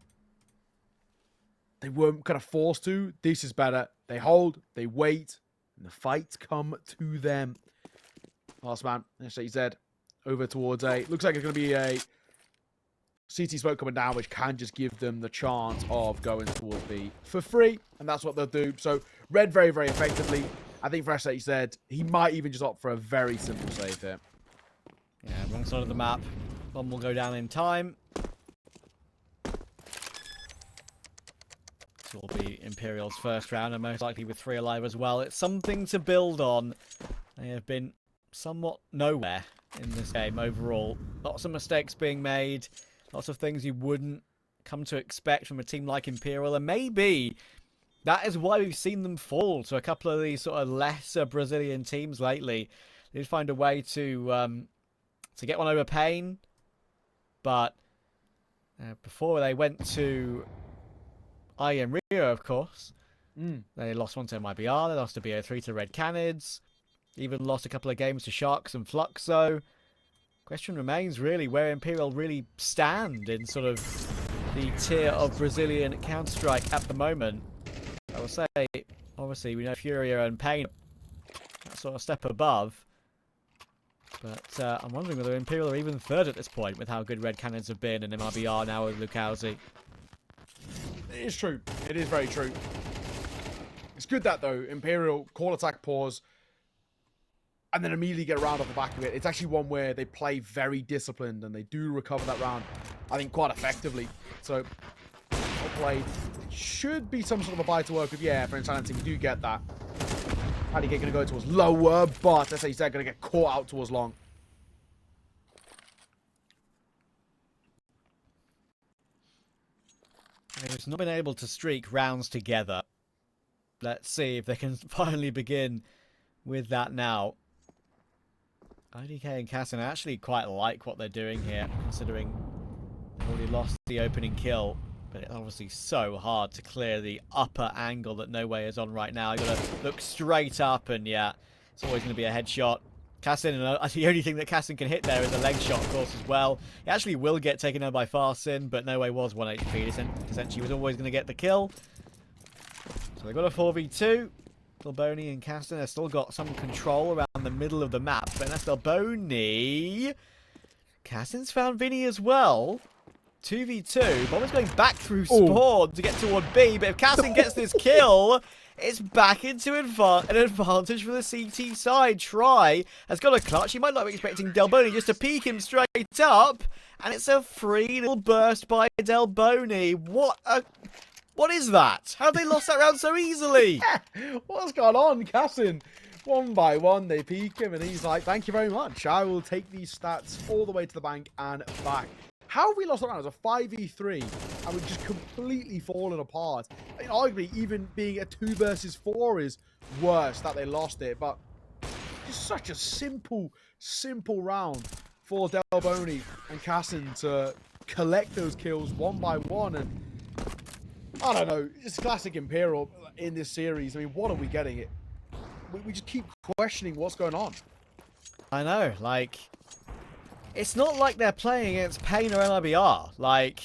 they weren't kind of forced to. This is better. They hold, they wait, and the fights come to them. Last man, inSanitY over towards A. Looks like it's going to be a CT smoke coming down, which can just give them the chance of going towards B for free. And that's what they'll do. So, Red very, very effectively. I think for inSanitY, he might even just opt for a very simple save here. Yeah, wrong side of the map. Bomb will go down in time. This will be Imperial's first round, and most likely with 3 alive as well. It's something to build on. They have been somewhat nowhere in this game overall. Lots of mistakes being made. Lots of things you wouldn't come to expect from a team like Imperial. And maybe that is why we've seen them fall to a couple of these sort of lesser Brazilian teams lately. They did find a way to get one over Pain. But before they went to and Rio, of course. They lost 1 to MIBR, they lost to BO3 to Red Canids, even lost a couple of games to Sharks and Fluxo. Question remains really where Imperial really stand in sort of the tier of Brazilian Counter-Strike at the moment. I will say, obviously, we know Furia and Pain that sort of step above. But I'm wondering whether Imperial are even third at this point with how good Red Canids have been and MIBR now with Lukowski. It is true. It is very true. It's good that, though, Imperial call attack pause and then immediately get around off the back of it. It's actually one where they play very disciplined and they do recover that round, I think, quite effectively. So, well played. Should be some sort of a buy to work with. Yeah, for inSanitY, we do get that. IDK going to go towards lower, but inSanitY going to get caught out towards long. They've not been able to streak rounds together. Let's see if they can finally begin with that now. IDK and Cassin actually quite like what they're doing here, considering they've already lost the opening kill. But it's obviously so hard to clear the upper angle that No Way is on right now. You've got to look straight up, and yeah, it's always going to be a headshot. Cassin, the only thing that Cassin can hit there is a leg shot, of course, as well. He actually will get taken down by Farsin, but No Way was 1 HP. Essentially, he was always going to get the kill. So they've got a 4v2. Delboni and Cassin have still got some control around the middle of the map. But that's Delboni. Cassin's found Vinny as well. 2v2. Bomber's going back through spawn to get toward B, but if Cassin gets this kill, it's back into an advantage for the CT side. Try has got a clutch. He might not be expecting Delboni just to peek him straight up, and it's a free little burst by Delboni. What is that? How have they lost that round so easily? What's going on, Cassin? One by one, they peek him, and he's like, thank you very much. I will take these stats all the way to the bank and back. How have we lost that round? It was a 5v3, and we've just completely fallen apart. I mean, arguably, even being a 2 versus 4 is worse that they lost it, but just such a simple round for Delboni and Cassin to collect those kills one by one, and I don't know, it's classic Imperial in this series. I mean, what are we getting it? We just keep questioning what's going on. I know, like, it's not like they're playing against Pain or LRBR, like,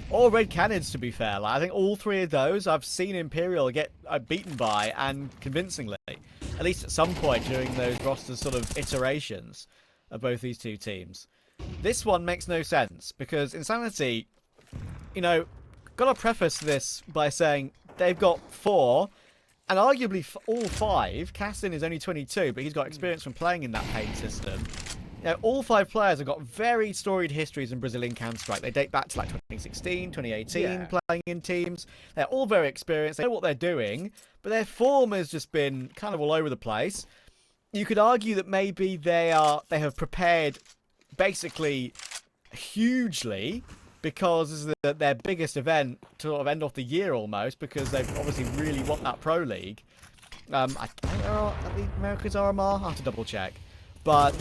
or Red Cannons, to be fair. Like, I think all 3 of those I've seen Imperial get beaten by, and convincingly, at least at some point during those roster sort of iterations of both these 2 teams. This one makes no sense, because inSanitY, you know, gotta preface this by saying they've got 4, and arguably all 5. Cassin is only 22, but he's got experience from playing in that Pain system. You know, all 5 players have got very storied histories in Brazilian Counter-Strike. They date back to like 2016, 2018, playing in teams. They're all very experienced. They know what they're doing, but their form has just been kind of all over the place. You could argue that maybe they have prepared basically hugely, because this is their biggest event to sort of end off the year almost, because they obviously really want that Pro League. I think they're at the America's RMR. I'll have to double check. But,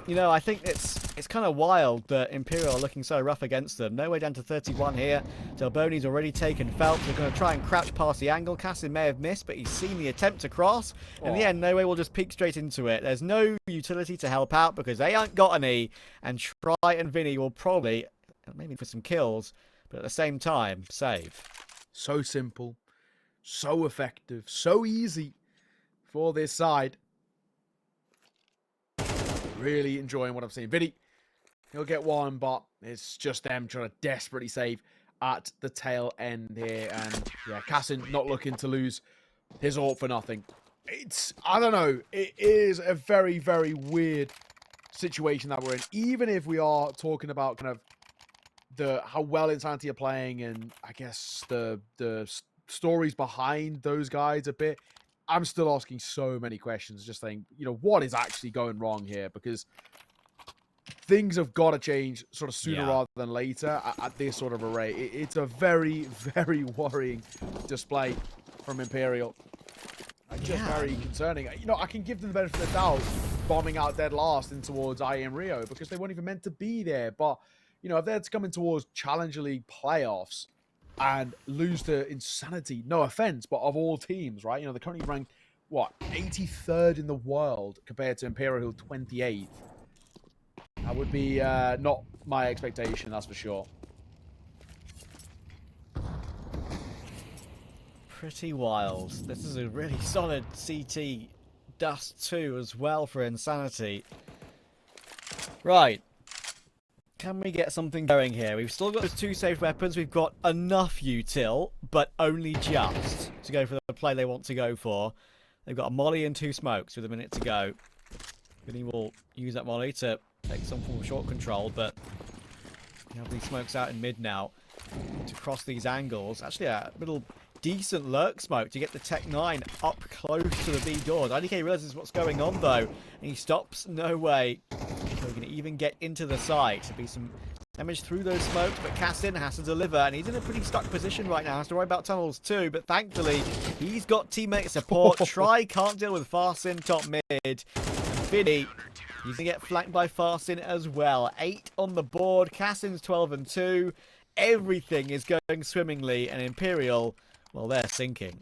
you know, I think it's kind of wild that Imperial are looking so rough against them. No way down to 31 here. Delboni's already taken Phelps. They're going to try and crouch past the angle. Cassin may have missed, but he's seen the attempt to cross. In the end, No Way will just peek straight into it. There's no utility to help out because they ain't got any. And Try and Vinny will probably, maybe for some kills, but at the same time, save. So simple, so effective, so easy for this side. Really enjoying what I'm seeing. Vinny, he'll get one, but it's just them trying to desperately save at the tail end here. And yeah, Cassin not looking to lose his ult for nothing. I don't know. It is a very, very weird situation that we're in. Even if we are talking about kind of how well inSanitY are playing, and I guess the stories behind those guys a bit, I'm still asking so many questions, just saying, you know, what is actually going wrong here? Because things have got to change sort of sooner rather than later at this sort of a rate. It's a very, very worrying display from Imperial. Just very concerning. You know, I can give them the benefit of the doubt bombing out dead last in towards IEM Rio because they weren't even meant to be there. But, you know, if they're coming towards Challenger League playoffs and lose to inSanitY, no offense, but of all teams, right? You know, they're currently ranked, what, 83rd in the world compared to Imperial, who are 28th. That would be not my expectation, that's for sure. Pretty wild. This is a really solid CT Dust2 as well for inSanitY. Right. Can we get something going here? We've still got those 2 saved weapons. We've got enough util, but only just to go for the play they want to go for. They've got a molly and 2 smokes with a minute to go. Vinny will use that molly to take some form of short control, but we have these smokes out in mid now to cross these angles. Actually, a little decent lurk smoke to get the Tech 9 up close to the B doors. IDK realizes what's going on though, and he stops. No way. So we can even get into the site. There'll be some damage through those smokes, but Cassin has to deliver, and he's in a pretty stuck position right now. Has to worry about tunnels too, but thankfully he's got teammate support. Try can't deal with Farsin top mid. And Vinny, he's gonna get flanked by Farsin as well. 8 on the board. Cassin's 12 and 2. Everything is going swimmingly, and Imperial, well, they're sinking.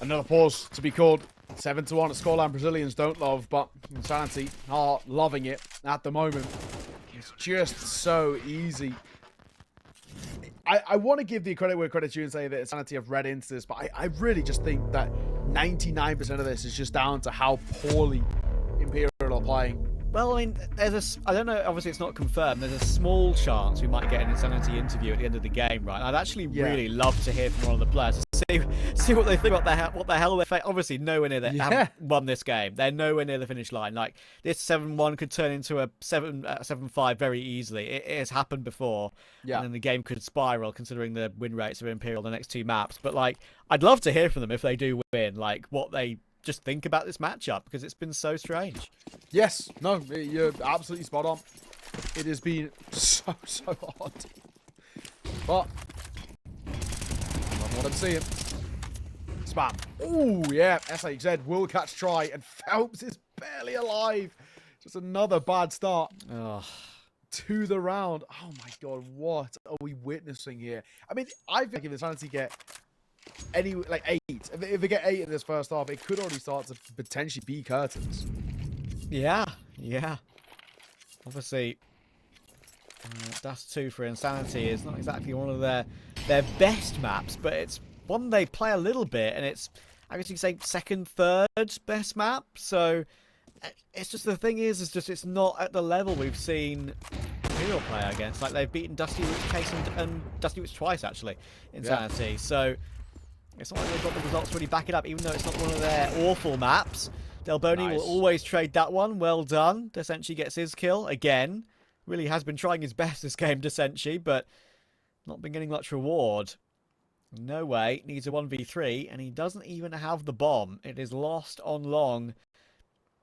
Another pause to be called 7-1 at scoreline. Brazilians don't love, but inSanitY are loving it at the moment. It's just so easy. I want to give the credit where credit's due and say that inSanitY have read into this, but I really just think that 99% of this is just down to how poorly Imperial are playing. Well, I mean, I don't know, obviously it's not confirmed, there's a small chance we might get an inSanitY interview at the end of the game, right? I'd actually really love to hear from one of the players, to see what they think, what the hell they think. Obviously, nowhere near they haven't won this game. They're nowhere near the finish line. Like, this 7-1 could turn into a 7-5 very easily. It has happened before, and then the game could spiral, considering the win rates of Imperial the next 2 maps. But, like, I'd love to hear from them if they do win, like, what they just think about this matchup, because it's been so strange. Yes, no, you're absolutely spot on. It has been so odd. But not what I'm seeing. Spam. Oh, yeah. SHZ will catch try, and Phelps is barely alive. Just another bad start to the round. Oh, my God. What are we witnessing here? I mean, I think if inSanitY get any, like, 8, if they get 8 in this first half, it could already start to potentially be curtains. Yeah. Obviously, Dust2 for inSanitY is not exactly one of their best maps, but it's one they play a little bit, and it's, I guess you could say, second, third best map. So it's just, the thing is just it's not at the level we've seen Imperial play against. Like, they've beaten Dusty Witch Case and Dusty Witch twice, actually, inSanitY. So it's not like they've got the results to really back it up, even though it's not one of their awful maps. Delboni will always trade that one. Well done. Desenchi gets his kill again. Really has been trying his best this game, Desenchi, but not been getting much reward. No way. Needs a 1v3, and he doesn't even have the bomb. It is lost on long.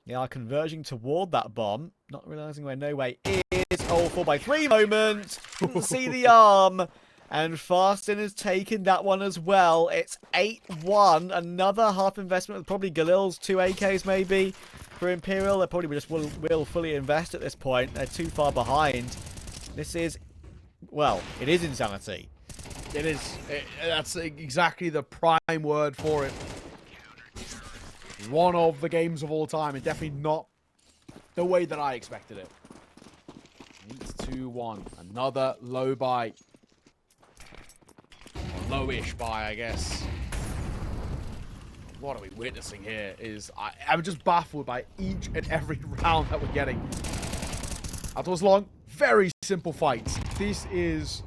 They are converging toward that bomb, not realizing where No Way is. Oh, 4x3 moment. Didn't see the arm. And Fastin has taken that one as well. It's 8-1. Another half investment with probably Galil's 2 AKs maybe for Imperial. They probably just will fully invest at this point. They're too far behind. This is, well, it is inSanitY. It is. That's exactly the prime word for it. One of the games of all time, and definitely not the way that I expected it. 8-2-1. Another low buy. Lowish buy, I guess. What are we witnessing here is I'm just baffled by each and every round that we're getting. Outdoors long, very simple fights. This is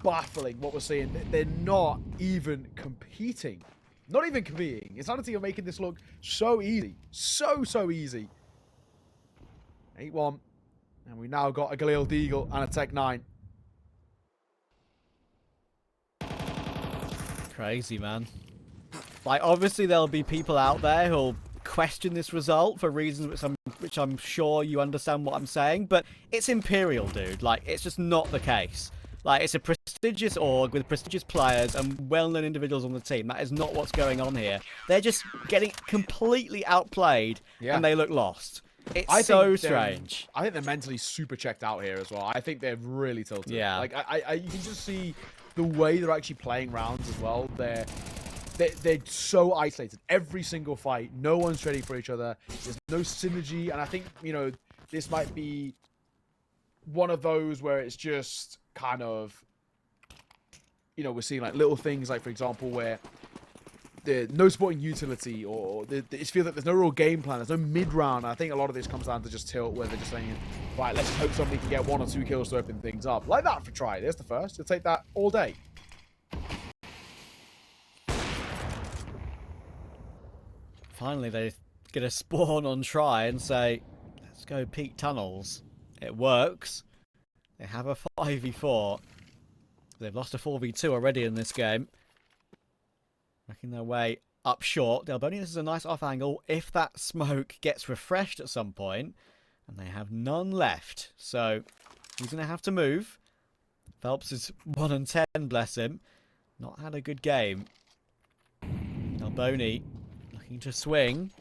baffling what we're seeing. They're not even competing. Not even competing. inSanitY are making this look so easy. So easy. 8-1. And we now got a Galil Deagle and a Tech 9. Crazy, man. Like, obviously there'll be people out there who'll question this result for reasons which I'm sure you understand what I'm saying, but it's Imperial, dude. Like, it's just not the case. Like, it's a prestigious org with prestigious players and well-known individuals on the team. That is not what's going on here. They're just getting completely outplayed, and they look lost. It's so strange. I think they're mentally super checked out here as well. I think they're really tilted. Yeah. Like, you can just see the way they're actually playing rounds as well. They're so isolated. Every single fight, no one's ready for each other. There's no synergy, and I think, you know, this might be one of those where it's just kind of, you know, we're seeing like little things, like for example, where there's no supporting utility, or it feels like there's no real game plan. There's no mid-round. I think a lot of this comes down to just tilt, where they're just saying, right, let's just hope somebody can get 1 or 2 kills to open things up. Like that for try. There's the first. You'll take that all day. Finally, they get a spawn on try and say, let's go peek tunnels. It works. They have a 5v4. They've lost a 4v2 already in this game. Making their way up short. Delboni, this is a nice off angle if that smoke gets refreshed at some point. And they have none left. So he's going to have to move. Phelps is 1 and 10, bless him. Not had a good game. Delboni looking to swing.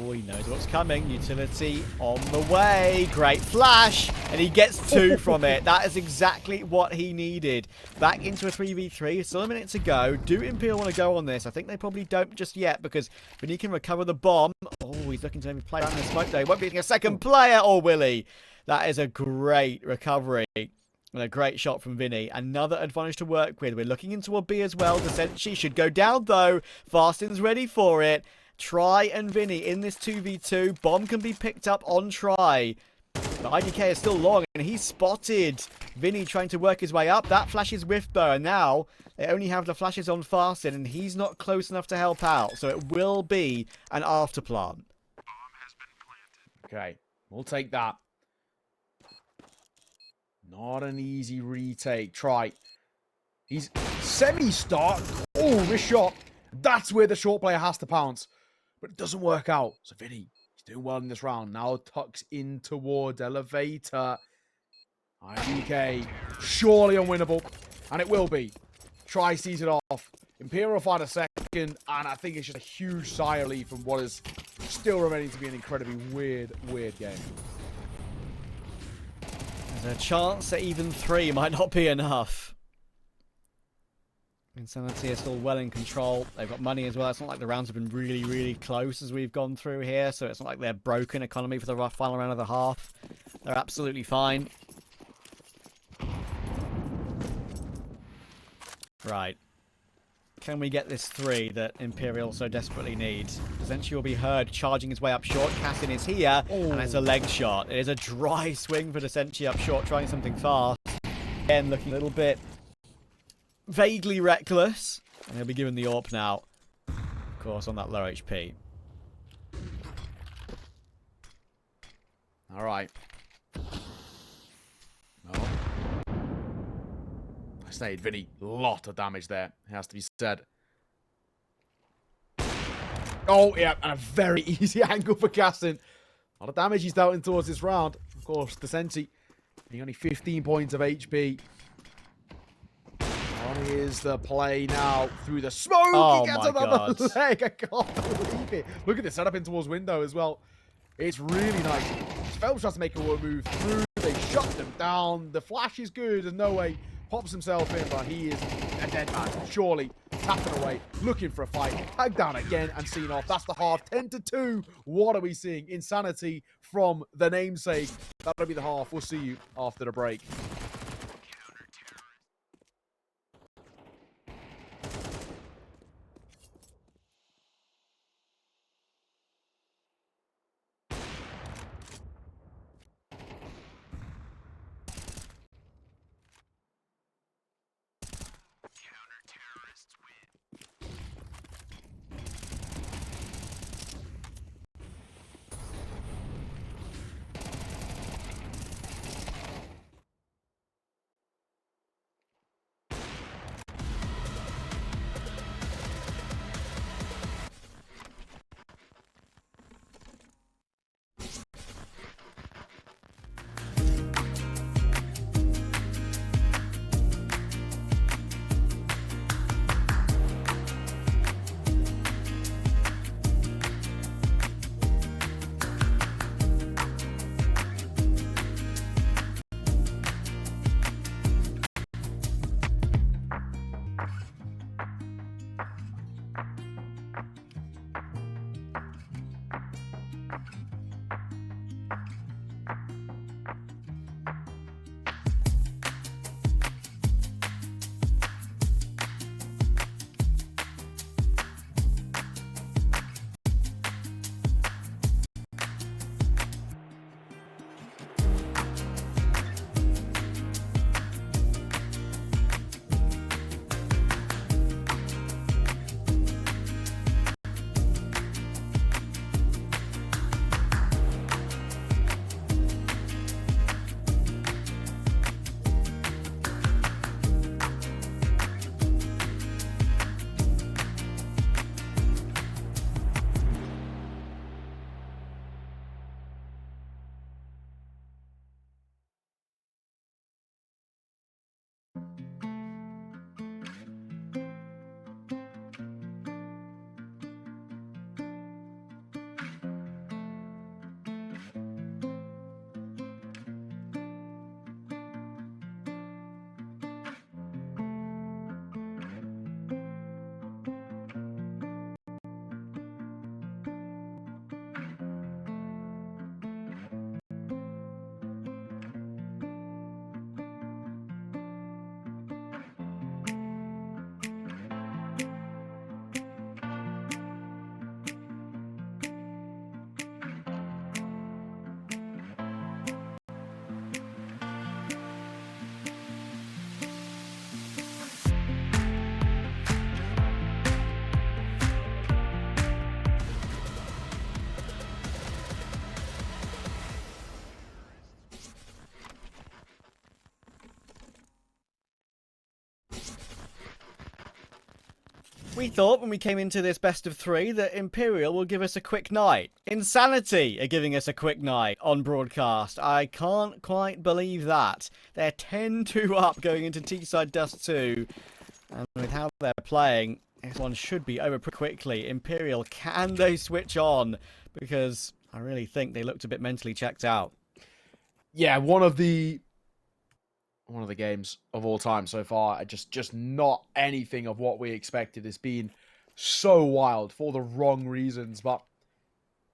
Oh, he knows Here's what's coming. Utility on the way. Great flash. And he gets 2 from it. That is exactly what he needed. Back into a 3v3. Still a minute to go. Do Imperial want to go on this? I think they probably don't just yet because Vinny can recover the bomb. Oh, he's looking to maybe play around the smoke though. He won't be getting a second player, or will he? That is a great recovery. And a great shot from Vinny. Another advantage to work with. We're looking into a B as well. The should go down though. Fastin's ready for it. Try and Vinny in this 2v2. Bomb can be picked up on try. The IDK is still long and he's spotted Vinny trying to work his way up. That flash is whiffed though, and now they only have the flashes on Fastin and he's not close enough to help out. So it will be an afterplant. Okay, we'll take that. Not an easy retake. Try. He's semi-start. Oh, this shot. That's where the short player has to pounce. But it doesn't work out. So Vinny, he's doing well in this round. Now tucks in towards elevator. IDK. Surely unwinnable. And it will be. Try sees it off. Imperial find a second. And I think it's just a huge sigh of relief from what is still remaining to be an incredibly weird game. There's a chance that even 3 might not be enough. inSanitY is still well in control. They've got money as well. It's not like the rounds have been really close as we've gone through here. So it's not like they're broken economy for the final round of the half. They're absolutely fine. Right. Can we get this 3 that Imperial so desperately needs? Essentially will be heard charging his way up short. Cassin is here, and it's a leg shot. It is a dry swing for Essentially up short, trying something fast. Again, looking a little bit vaguely reckless. And he'll be given the AWP now. Of course, on that low HP. All right. No. I stayed Vinny. Lot of damage there. It has to be said. Oh, yeah. And a very easy angle for Cassin. A lot of damage he's dealt in towards this round. Of course, Descenti. He only 15 points of HP. Here's the play now through the smoke. Oh, he gets my another God. leg. I can't believe it. Look at this setup in towards window as well. It's really nice. Phelps tries to make a move through. They shut them down. The flash is good. There's no way. Pops himself in, but he is a dead man. Surely tapping away, looking for a fight. Tagged down again and seen off. That's the half. 10-2. What are we seeing? inSanitY from the namesake. That'll be the half. We'll see you after the break. We thought when we came into this best of 3 that Imperial will give us a quick night. inSanitY are giving us a quick night on broadcast. I can't quite believe that. They're 10-2 up going into T-side Dust2. And with how they're playing, this one should be over pretty quickly. Imperial, can they switch on? Because I really think they looked a bit mentally checked out. Yeah, one of the games of all time so far. Just not anything of what we expected. It's been so wild for the wrong reasons. But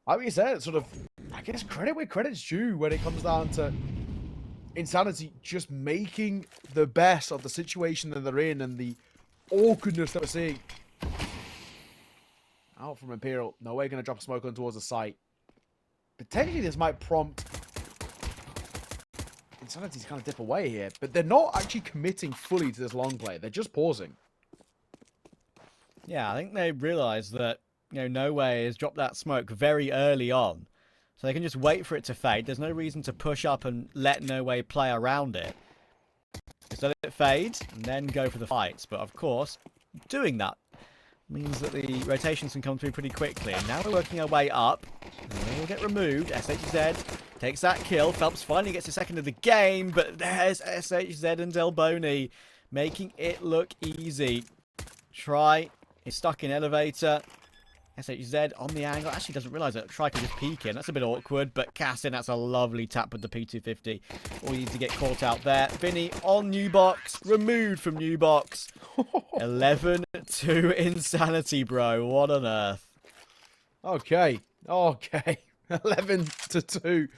like we said, sort of, I guess credit where credit's due when it comes down to inSanitY just making the best of the situation that they're in and the awkwardness that we're seeing. Out from Imperial. No way going to drop a smoke on towards the site. Potentially this might prompt inSanity's kind of dip away here, but they're not actually committing fully to this long play. They're just pausing. Yeah, I think they realised that, No Way has dropped that smoke very early on. So they can just wait for it to fade. There's no reason to push up and let No Way play around it. Just let it fade and then go for the fights. But of course, doing that means that the rotations can come through pretty quickly. And now we're working our way up. And we'll get removed. SHZ takes that kill. Phelps finally gets a second of the game. But there's SHZ and Delboni making it look easy. Try is stuck in elevator. SHZ on the angle. Actually doesn't realise that Try can just peek in. That's a bit awkward. But Cassin, that's a lovely tap with the P250. All you need to get caught out there. Vinny on new box. Removed from new box. 11-2 inSanitY, bro. What on earth? Okay. 11-2.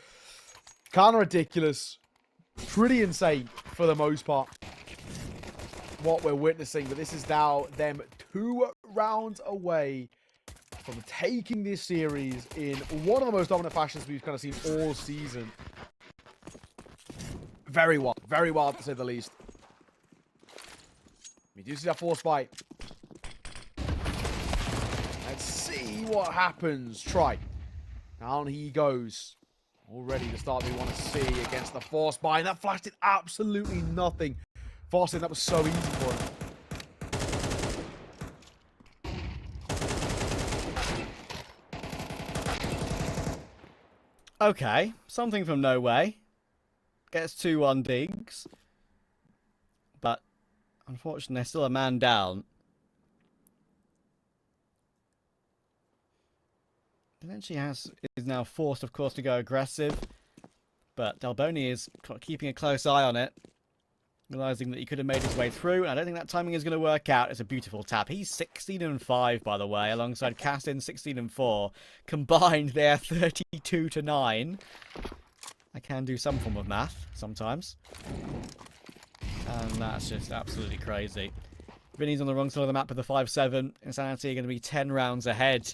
Kind of ridiculous. Pretty insane for the most part. What we're witnessing. But this is now them 2 rounds away from taking this series in one of the most dominant fashions we've kind of seen all season. Very wild to say the least. We do see that force bite. Let's see what happens. Try. Down he goes. Already the start we want to see against the force bite. And that flash did absolutely nothing. Forcing, that was so easy for him. Okay, something from No Way. Gets 2-1 digs. But unfortunately, they're still a man down. Eventually is now forced, of course, to go aggressive. But Delboni is keeping a close eye on it. Realising that he could have made his way through. I don't think that timing is going to work out. It's a beautiful tap. He's 16-5, by the way, alongside Cassin 16-4. Combined, they're 32-9. I can do some form of math sometimes. And that's just absolutely crazy. Vinny's on the wrong side of the map with the 5-7. inSanitY are going to be 10 rounds ahead.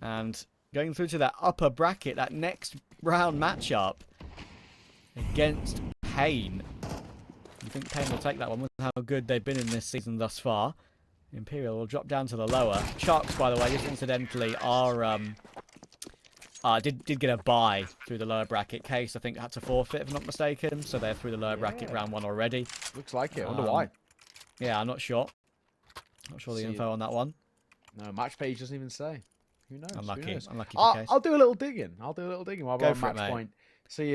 And going through to that upper bracket, that next round matchup against Pain. You think Pain will take that one with how good they've been in this season thus far. Imperial will drop down to the lower. Sharks, by the way, just incidentally, are did get a bye through the lower bracket. Case, I think, had to forfeit, if I'm not mistaken. So they're through the lower bracket round 1 already. Looks like it. I wonder why. Yeah, I'm not sure. Not sure the info on that one. No, match page doesn't even say. Who knows? Unlucky. Who knows? Unlucky for Case. I'll do a little digging. While we're on match mate. point. See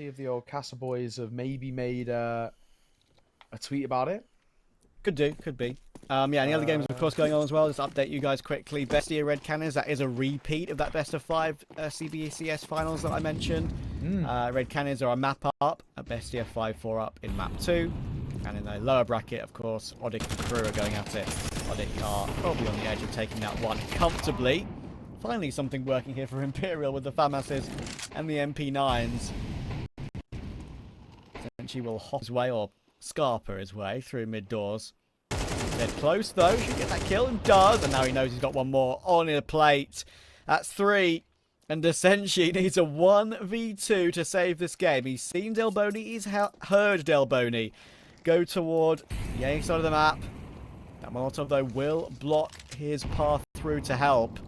if the old Casa boys have maybe made a tweet about it. Could be. Yeah, any other games, of course, going on as well. Just update you guys quickly. Bestia Red Cannons, that is a repeat of that best of 5 CBCS finals that I mentioned. Red Cannons are a map up, a Bestia 5-4 up in map 2. And in the lower bracket, of course, Odic and Crew are going at it. Odic are probably on the edge of taking that one comfortably. Finally, something working here for Imperial with the FAMASs and the MP9s. She will hop his way or Scarper his way through mid doors. Dead close though, should get that kill and does, and now he knows he's got one more on the plate. That's 3, and Desenshi needs a 1v2 to save this game. He's seen Delboni, he's heard Delboni go toward the A side of the map. That Molotov though will block his path through to help.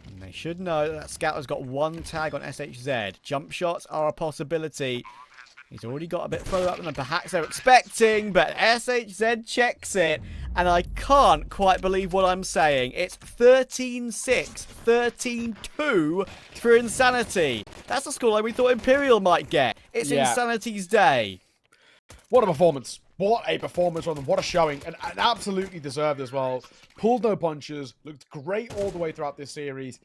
And they should know that Scout has got 1 tag on SHZ. Jump shots are a possibility. He's already got a bit further up than perhaps they're expecting, but SHZ checks it. And I can't quite believe what I'm saying. It's 13-6, 13-2 for inSanitY. That's the scoreline we thought Imperial might get. It's inSanity's day. What a performance. What a performance from them. What a showing. And absolutely deserved as well. Pulled no punches. Looked great all the way throughout this series.